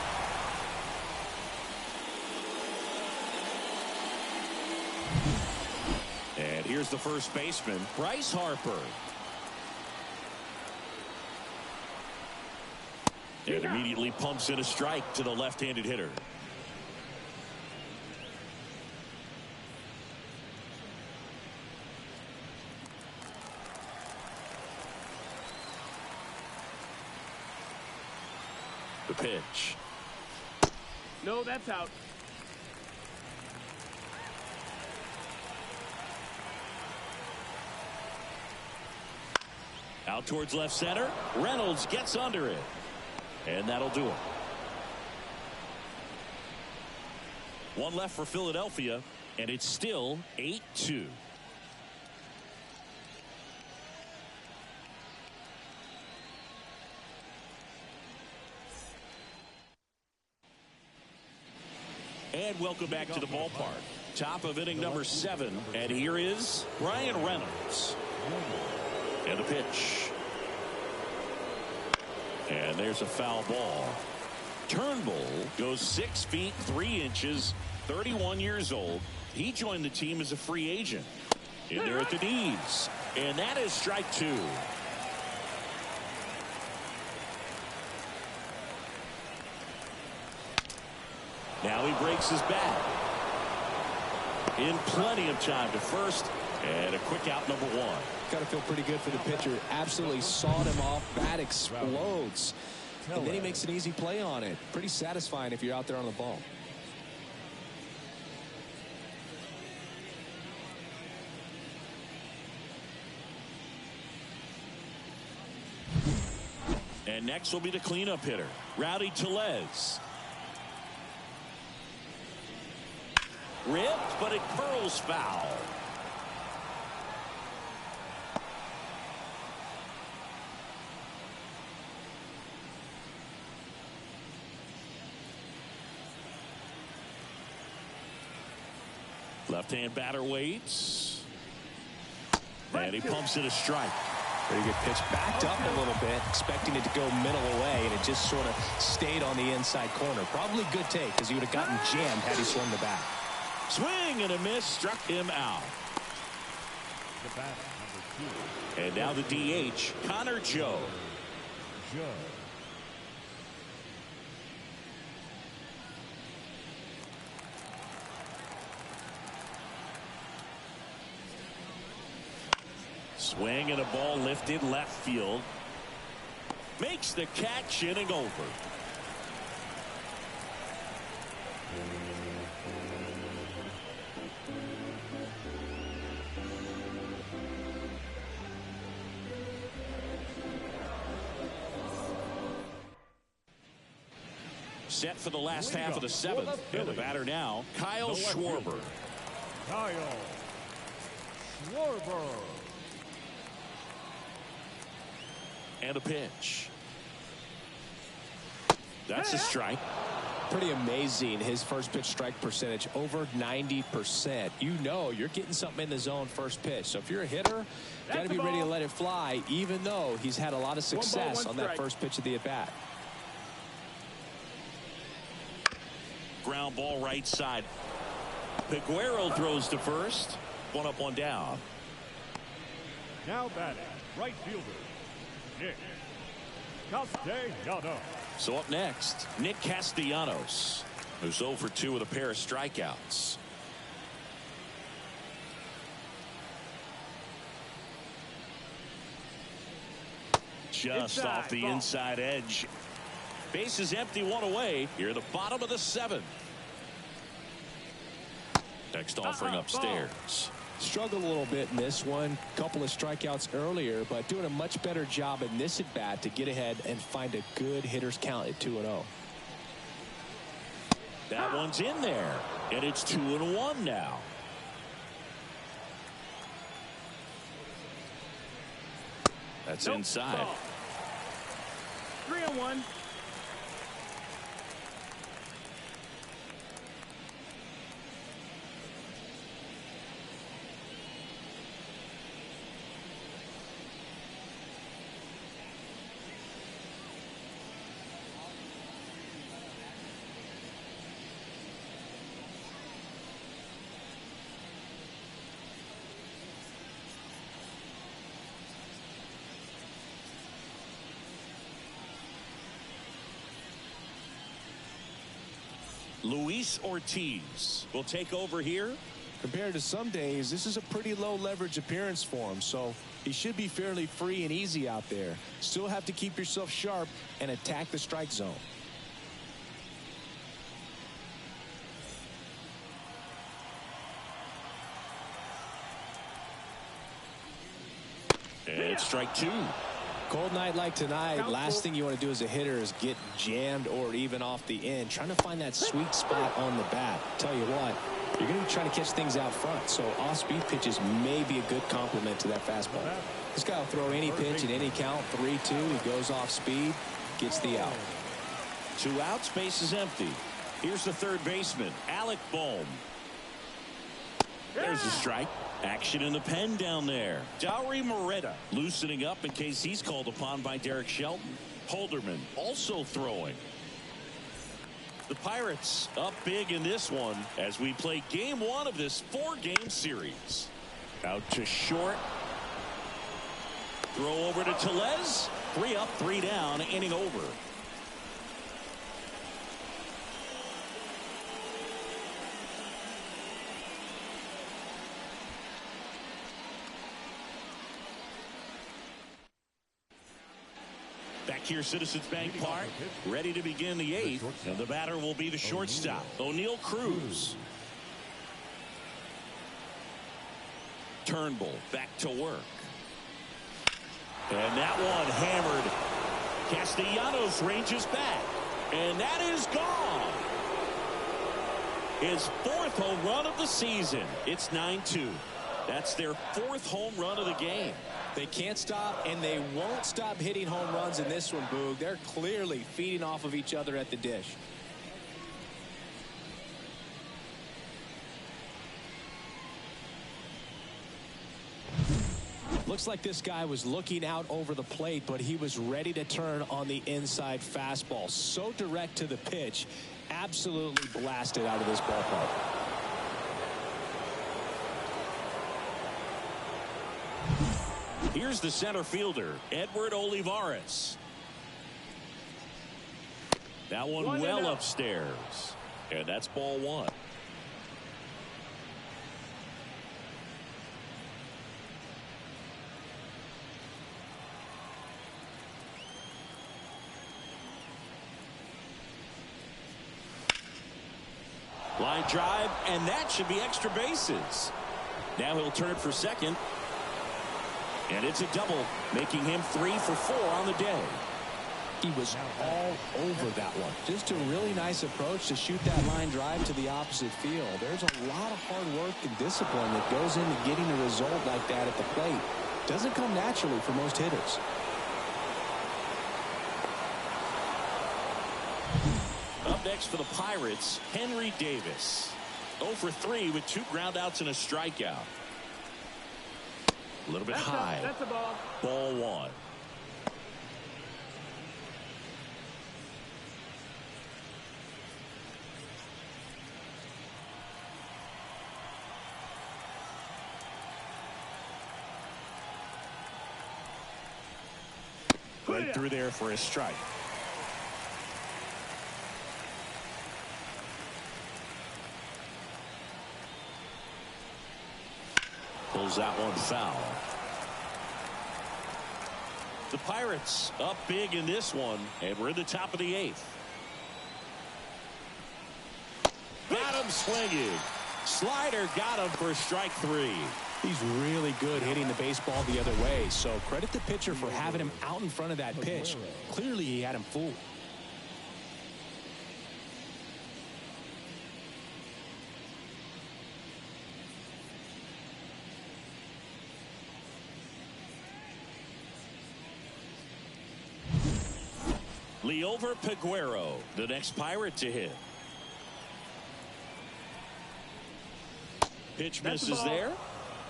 And here's the first baseman, Bryce Harper. And immediately pumps in a strike to the left-handed hitter. The pitch. No, that's out. Out towards left center. Reynolds gets under it. And that'll do it. One left for Philadelphia, and it's still 8-2. And welcome back to the ballpark. Top of inning number 7, and here is Brian Reynolds. And a pitch. And there's a foul ball. Turnbull goes 6 feet 3 inches, 31 years old. He joined the team as a free agent. In there at the knees. And that is strike 2. Now he breaks his bat. In plenty of time to first. And a quick out, number 1. Got to feel pretty good for the pitcher. Absolutely sawed him off. Bat explodes. And then he makes an easy play on it. Pretty satisfying if you're out there on the ball. And And next will be the cleanup hitter, Rowdy Tellez. Ripped, but it curls foul. Left-hand batter waits. And he pumps it a strike. Pretty good pitch. Backed up a little bit, expecting it to go middle away, and it just sort of stayed on the inside corner. Probably good take, because he would have gotten jammed had he swung the bat. Swing and a miss, struck him out. The bat, number 2. And now the DH, Connor Joe. Swing and a ball lifted left field. Makes the catch, inning over. Set for the last half of the 7th. And the batter now, Kyle Schwarber. Kyle Schwarber. And a pitch. That's a strike. Pretty amazing, his first pitch strike percentage, over 90%. You know you're getting something in the zone first pitch. So if you're a hitter, got to be ready to let it fly, even though he's had a lot of success on that first pitch of the at-bat. Ground ball right side. Peguero throws to first. 1 up, 1 down. Now batting, right fielder, Nick Castellanos. So up next, Nick Castellanos, who's 0 for 2 with a pair of strikeouts. Just off the inside edge. Base is empty, 1 away. Here at the bottom of the 7th. Next offering upstairs. Struggled a little bit in this one. Couple of strikeouts earlier, but doing a much better job in this at bat to get ahead and find a good hitter's count at 2-0. That one's in there, and it's 2-1 now. That's inside. 3-1. Luis Ortiz will take over here. Compared to some days, this is a pretty low leverage appearance for him, so he should be fairly free and easy out there. Still have to keep yourself sharp and attack the strike zone. And it's strike 2. Cold night like tonight, last thing you want to do as a hitter is get jammed or even off the end. Trying to find that sweet spot on the bat. Tell you what, you're going to be trying to catch things out front, so off-speed pitches may be a good complement to that fastball. This guy will throw any pitch at any count, 3-2. He goes off speed, gets the out. 2 outs, base is empty. Here's the third baseman, Alec Bohm. There's a strike. Action in the pen down there. Dauri Moreta loosening up in case he's called upon by Derek Shelton. Holderman also throwing. The Pirates up big in this one as we play game 1 of this 4-game series. Out to short. Throw over to Tellez. 3 up, 3 down, inning over. Back here, Citizens Bank Park, ready to begin the 8th, and the batter will be the shortstop, O'Neal Cruz. Turnbull back to work. And that one hammered Castellanos ranges back, and that is gone. His 4th home run of the season. It's 9-2. That's their 4th home run of the game. They can't stop, and they won't stop hitting home runs in this one, Boog. They're clearly feeding off of each other at the dish. Looks like this guy was looking out over the plate, but he was ready to turn on the inside fastball. So direct to the pitch. Absolutely blasted out of this ballpark. Here's the center fielder, Edward Olivares. That one well upstairs. And that's ball 1. Line drive, and that should be extra bases. Now he'll turn it for second. And it's a double, making him 3 for 4 on the day. He was all over that one. Just a really nice approach to shoot that line drive to the opposite field. There's a lot of hard work and discipline that goes into getting a result like that at the plate. Doesn't come naturally for most hitters. Up next for the Pirates, Henry Davis. 0 for 3 with 2 groundouts and a strikeout. A little bit high. That's a ball. Ball 1. Right through there for a strike. Pulls that one foul. The Pirates up big in this one, and we're in the top of the 8th. Got him swinging. Slider got him for strike 3. He's really good hitting the baseball the other way, so credit the pitcher for having him out in front of that pitch. Clearly he had him fooled. Liover Peguero, the next Pirate to hit. Pitch misses there.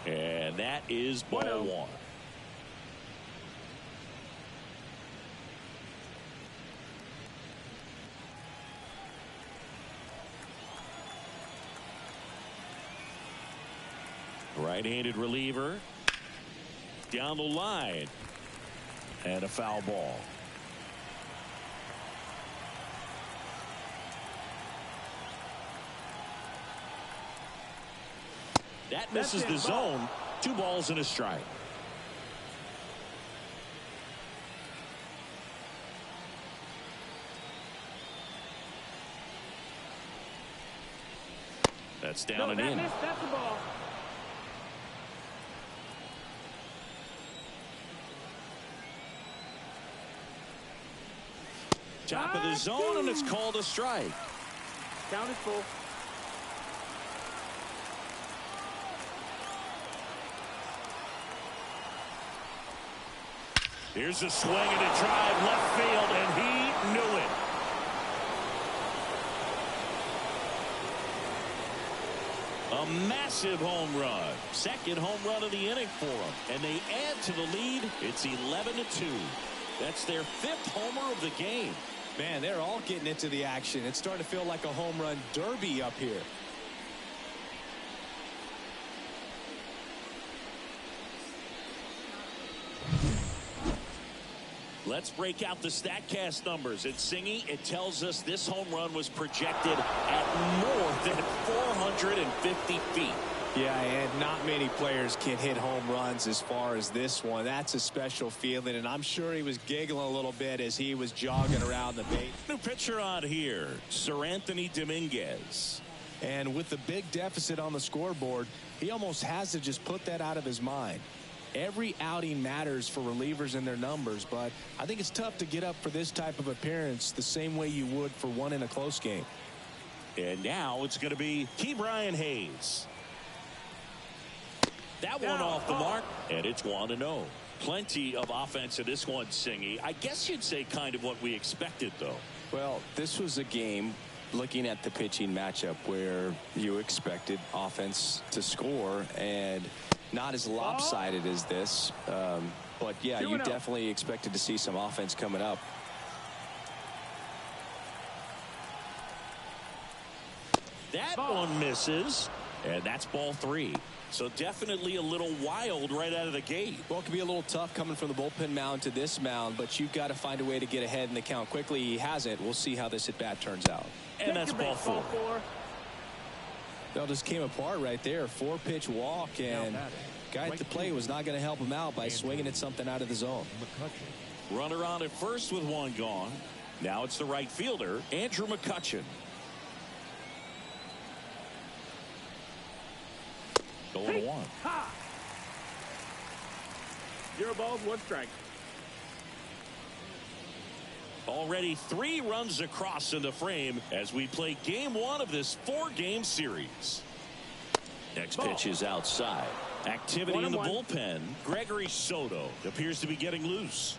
And that is ball 1. Right-handed reliever. Down the line. And a foul ball. That misses the zone. 2 balls and a strike. That's down and in. That's the ball. Top of the zone, and it's called a strike. Count is full. Here's a swing and a drive left field, and he knew it. A massive home run. Second home run of the inning for them. And they add to the lead. It's 11-2. That's their 5th homer of the game. Man, they're all getting into the action. It's starting to feel like a home run derby up here. Let's break out the StatCast numbers. At Singy, it tells us this home run was projected at more than 450 feet. Yeah, and not many players can hit home runs as far as this one. That's a special feeling, and I'm sure he was giggling a little bit as he was jogging around the base. New pitcher on here, Sir Anthony Dominguez. And with the big deficit on the scoreboard, he almost has to just put that out of his mind. Every outing matters for relievers and their numbers, but I think it's tough to get up for this type of appearance the same way you would for one in a close game. And now it's going to be Ke'Bryan Hayes. That one off the mark, and it's 1-0. Plenty of offense in this one, Singy. I guess you'd say kind of what we expected, though. Well, this was a game, looking at the pitching matchup, where you expected offense to score, and not as lopsided as this. But, yeah, you definitely expected to see some offense coming up. That one misses, and that's ball 3. So definitely a little wild right out of the gate. Well, it can be a little tough coming from the bullpen mound to this mound, but you've got to find a way to get ahead in the count quickly. He hasn't. We'll see how this at-bat turns out. And that's ball 4. Well, just came apart right there. 4-pitch walk, and guy at the plate was not going to help him out by swinging at something out of the zone. Runner on at first with one gone. Now it's the right fielder, Andrew McCutchen. 0-1. Zero balls, 1 strike. Already 3 runs across in the frame as we play game 1 of this 4-game series. Next pitch is outside. Activity in the bullpen. Gregory Soto appears to be getting loose.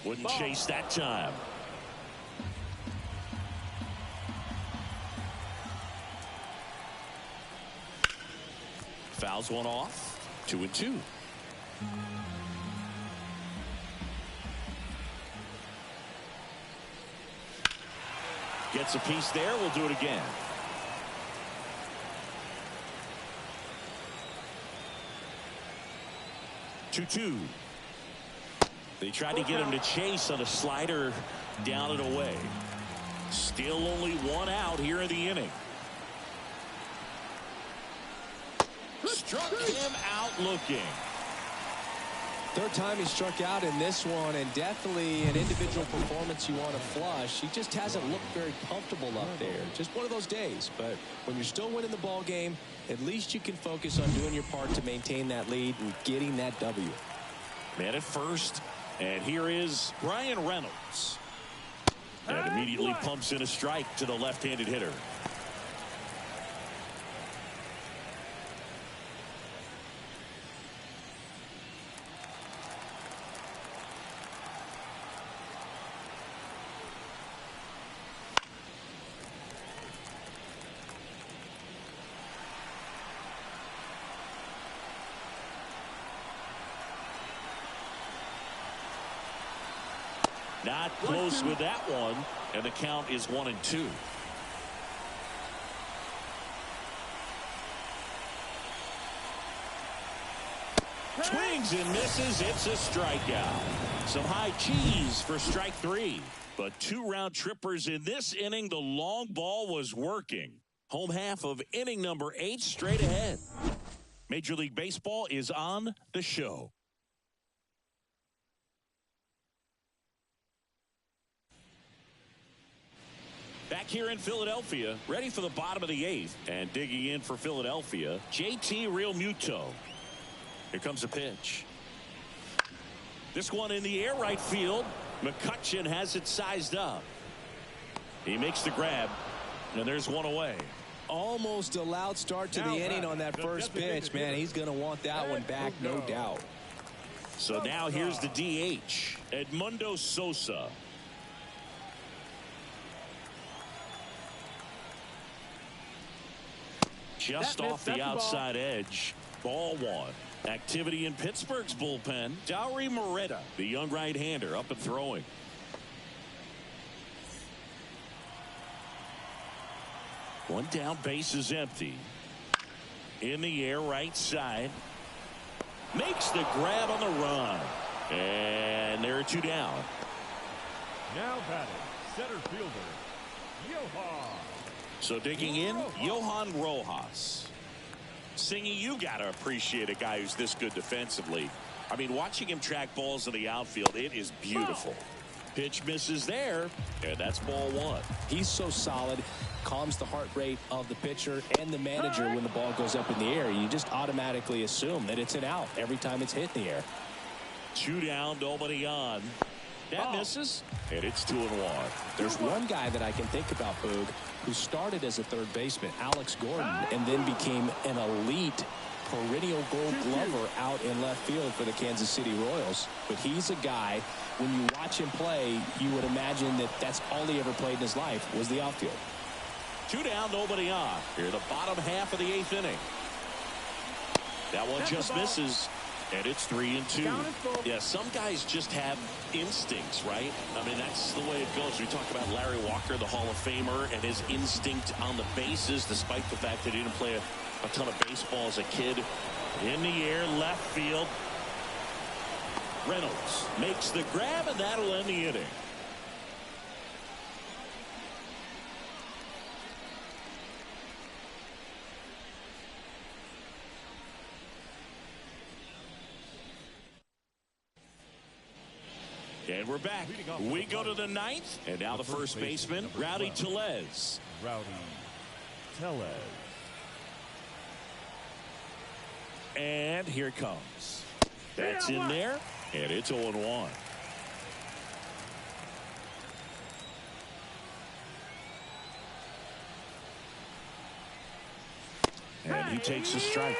Wouldn't chase that time. Fouls one off. 2-2. Gets a piece there. We'll do it again. Two. They tried to get him to chase on a slider down and away. Still only 1 out here in the inning. Struck him out looking. Third time he struck out in this one, and definitely an individual performance you want to flush. He just hasn't looked very comfortable up there. Just one of those days. But when you're still winning the ball game, at least you can focus on doing your part to maintain that lead and getting that W. Man at first. And here is Brian Reynolds. And immediately pumps in a strike to the left-handed hitter. Not close with that one, and the count is 1-2. Swings and misses. It's a strikeout. Some high cheese for strike 3. But 2 round trippers in this inning. The long ball was working. Home half of inning number 8 straight ahead. Major League Baseball is on the show. Back here in Philadelphia, ready for the bottom of the 8th. And digging in for Philadelphia, JT Realmuto. Here comes a pitch. This one in the air right field. McCutchen has it sized up. He makes the grab, and there's one away. Almost a loud start to the inning on that first pitch. Man, he's going to want that one back, no doubt. So now here's the DH, Edmundo Sosa. Just off the outside edge. Ball 1. Activity in Pittsburgh's bullpen. Dauri Moreta, the young right-hander, up and throwing. One down, base is empty. In the air, right side. Makes the grab on the run. And there are 2 down. Now batting, center fielder, Johan. So digging in, Johan Rojas. Singy, you got to appreciate a guy who's this good defensively. I mean, watching him track balls in the outfield, it is beautiful. Pitch misses there, and that's ball one. He's so solid, calms the heart rate of the pitcher and the manager when the ball goes up in the air. You just automatically assume that it's an out every time it's hit in the air. 2 down, nobody on. That misses, and it's 2-1. There's one guy that I can think about, Boog, who started as a third baseman, Alex Gordon, and then became an elite perennial Gold Glover out in left field for the Kansas City Royals. But he's a guy, when you watch him play, you would imagine that that's all he ever played in his life was the outfield. 2 down, nobody on. Here the bottom half of the 8th inning. That one just misses, and it's 3-2. Yeah, some guys just have instincts, right? I mean, that's the way it goes. We talk about Larry Walker, the Hall of Famer, and his instinct on the bases, despite the fact that he didn't play a ton of baseball as a kid. In the air, left field. Reynolds makes the grab, and that'll end the inning. And we're back. We go to the 9th, and now the first baseman, Rowdy Tellez. Rowdy Tellez. And here it comes. That's in there, and it's 0-1. And he takes a strike.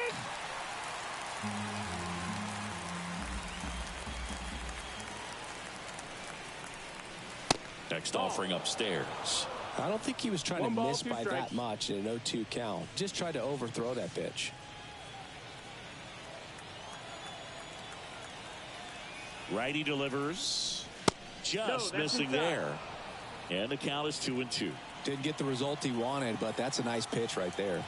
Next offering upstairs. I don't think he was trying to miss by that much in an 0-2 count. Just tried to overthrow that pitch. Righty delivers. Just missing there. And the count is 2-2. Didn't get the result he wanted, but that's a nice pitch right there.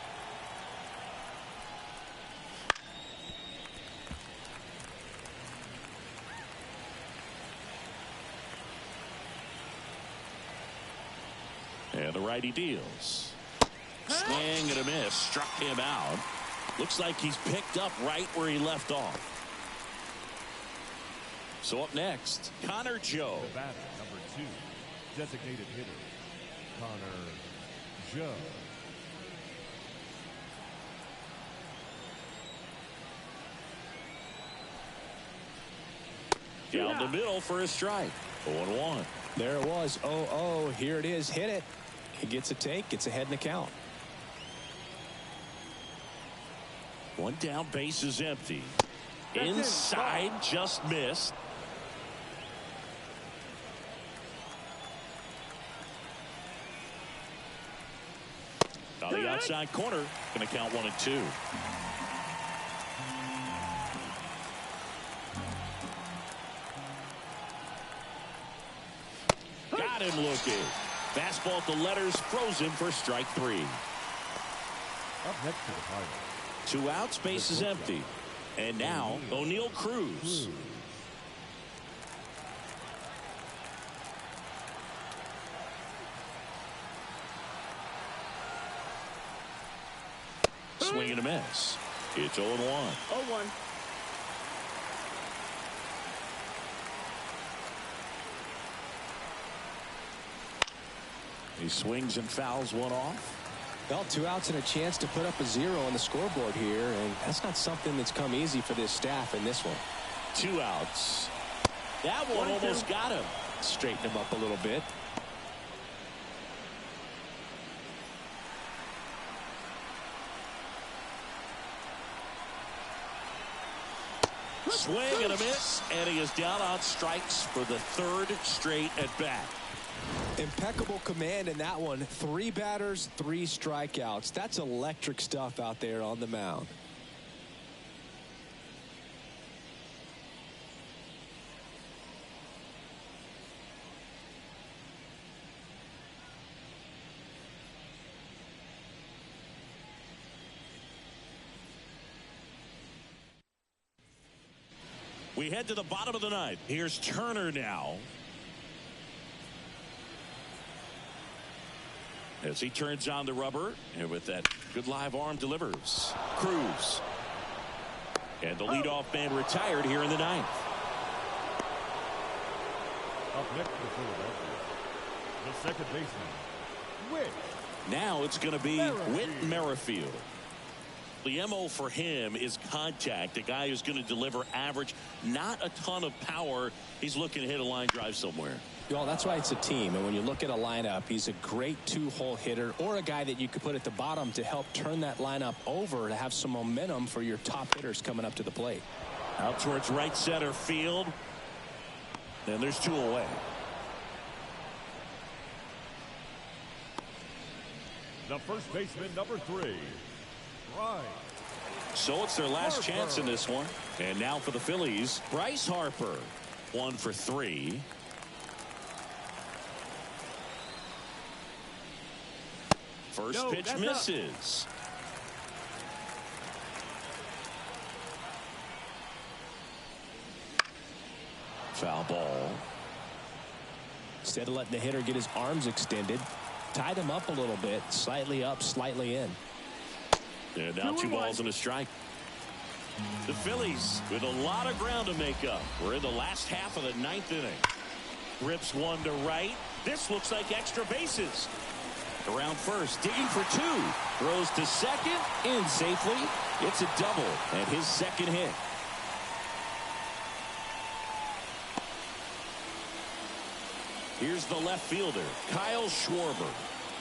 And the righty deals. Swing and a miss. Struck him out. Looks like he's picked up right where he left off. So up next, Connor Joe. The batter, number 2, designated hitter, Connor Joe. Down the middle for a strike. 0-1. There it was. 0-0. Here it is. Hit it. He gets a take. Gets ahead in the count. One down, base is empty. Inside, just missed. On the outside corner, going to count 1 and 2. Got him looking. Fastball at the letters, frozen for strike 3. Up next to the Pirates. 2 outs, base is empty. And now, O'Neal Cruz. Swing and a miss. It's 0-1. 0-1. He swings and fouls one off. Well, 2 outs and a chance to put up a 0 on the scoreboard here, and that's not something that's come easy for this staff in this one. 2 outs. That one almost got him. Straighten him up a little bit. Swing and a miss, and he is down on strikes for the 3rd straight at bat. Impeccable command in that one. 3 batters, 3 strikeouts. That's electric stuff out there on the mound. We head to the bottom of the 9th. Here's Turner now. As he turns on the rubber, and with that good live arm delivers. Cruz. And the leadoff man retired here in the ninth. Up next for Philadelphia, the second baseman, Whit. Now it's going to be Whit Merrifield. Merrifield. The MO for him is contact. A guy who's going to deliver average, not a ton of power. He's looking to hit a line drive somewhere. Well, that's why it's a team. And when you look at a lineup, he's a great two-hole hitter or a guy that you could put at the bottom to help turn that lineup over to have some momentum for your top hitters coming up to the plate. Out towards right center field. And there's 2 away. The first baseman, number 3. Right. So it's their last chance in this one. And now for the Phillies, Bryce Harper. 1 for 3. First pitch misses. Foul ball. Instead of letting the hitter get his arms extended, tie them up a little bit, slightly up, slightly in. And now 2 balls and a strike. The Phillies with a lot of ground to make up. We're in the last half of the 9th inning. Rips one to right. This looks like extra bases. Around first, digging for 2. Throws to second, in safely. It's a double and his second hit. Here's the left fielder, Kyle Schwarber.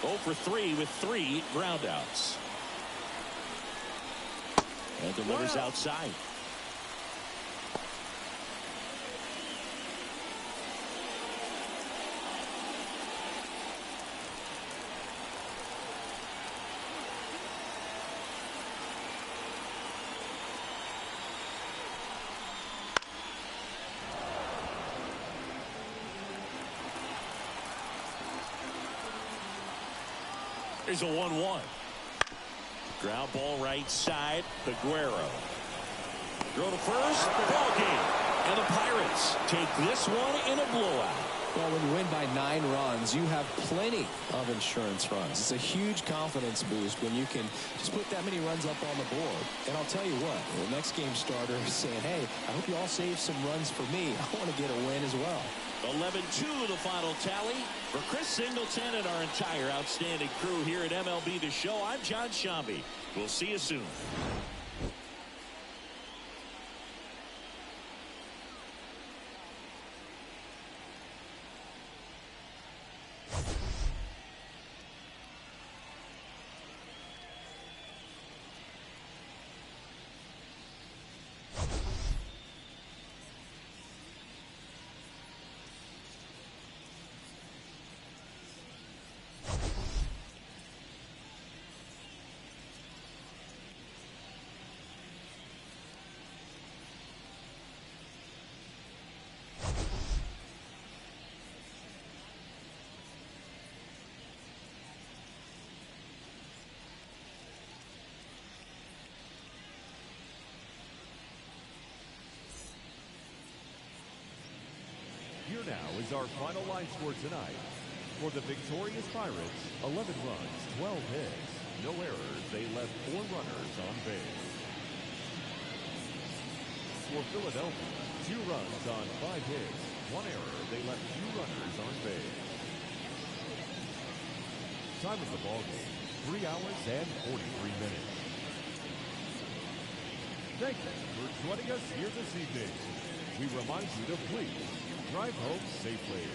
0 for 3 with 3 groundouts. And delivers outside. Here's a 1-1. Ground ball right side. Aguero. Throw to first. Ball game. And the Pirates take this one in a blowout. Well, when you win by 9 runs, you have plenty of insurance runs. It's a huge confidence boost when you can just put that many runs up on the board. And I'll tell you what, the next game starter is saying, hey, I hope you all save some runs for me. I want to get a win as well. 11-2 the final tally. For Chris Singleton and our entire outstanding crew here at MLB The Show, I'm John Shambi. We'll see you soon. Here now is our final line score tonight. For the victorious Pirates, 11 runs, 12 hits, no errors. They left 4 runners on base. For Philadelphia, 2 runs on 5 hits, 1 error. They left 2 runners on base. Time of the ball game, 3 hours and 43 minutes. Thank you for joining us here this evening. We remind you to please drive home safely.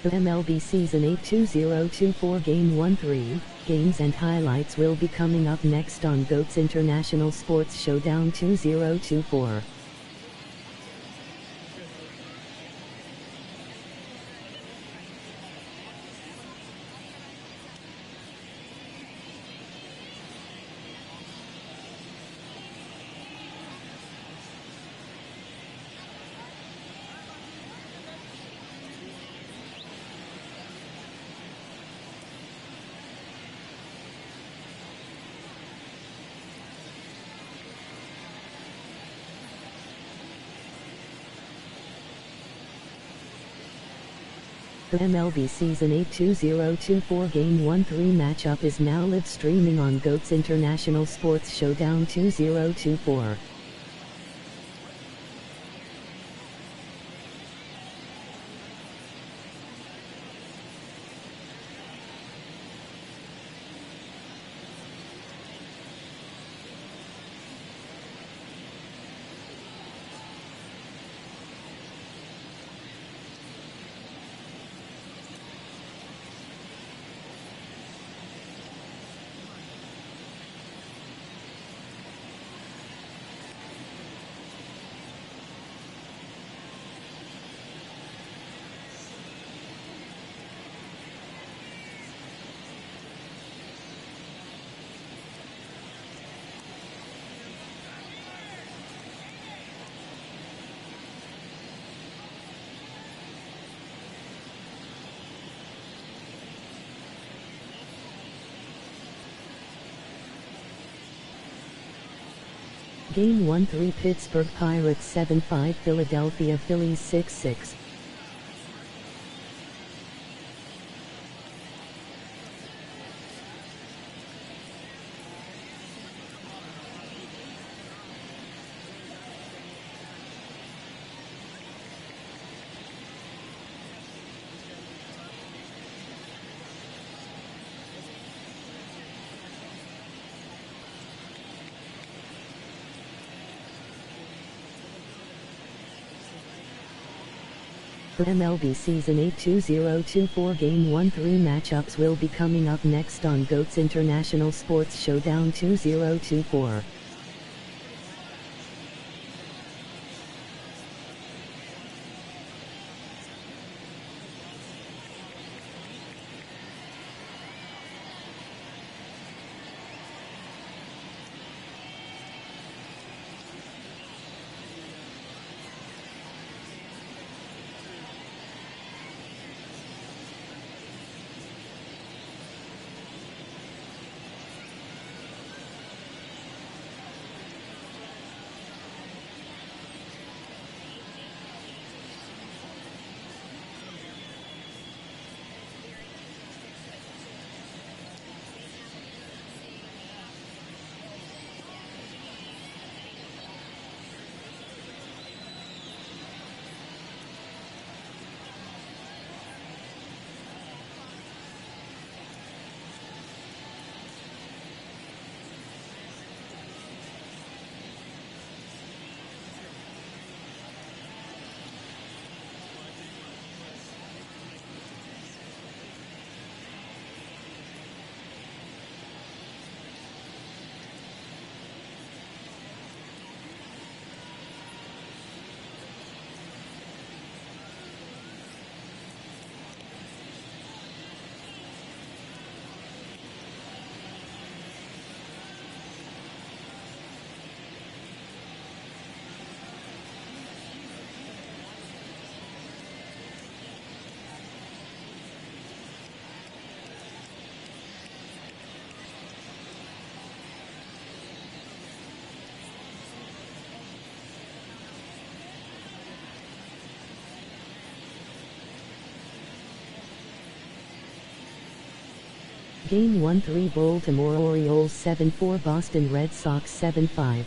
The MLB Season 8 2024 Game 1-3 games and highlights will be coming up next on GOAT's International Sports Showdown 2024. The MLB Season 8 2024 Game 1-3 matchup is now live streaming on GOAT's International Sports Showdown 2024. Game 1-3 Pittsburgh Pirates 7-5 Philadelphia Phillies 6-6. The MLB Season 8 2024 Game 1-3 matchups will be coming up next on GOAT's International Sports Showdown 2024. Game 1-3 Baltimore Orioles 7-4 Boston Red Sox 7-5.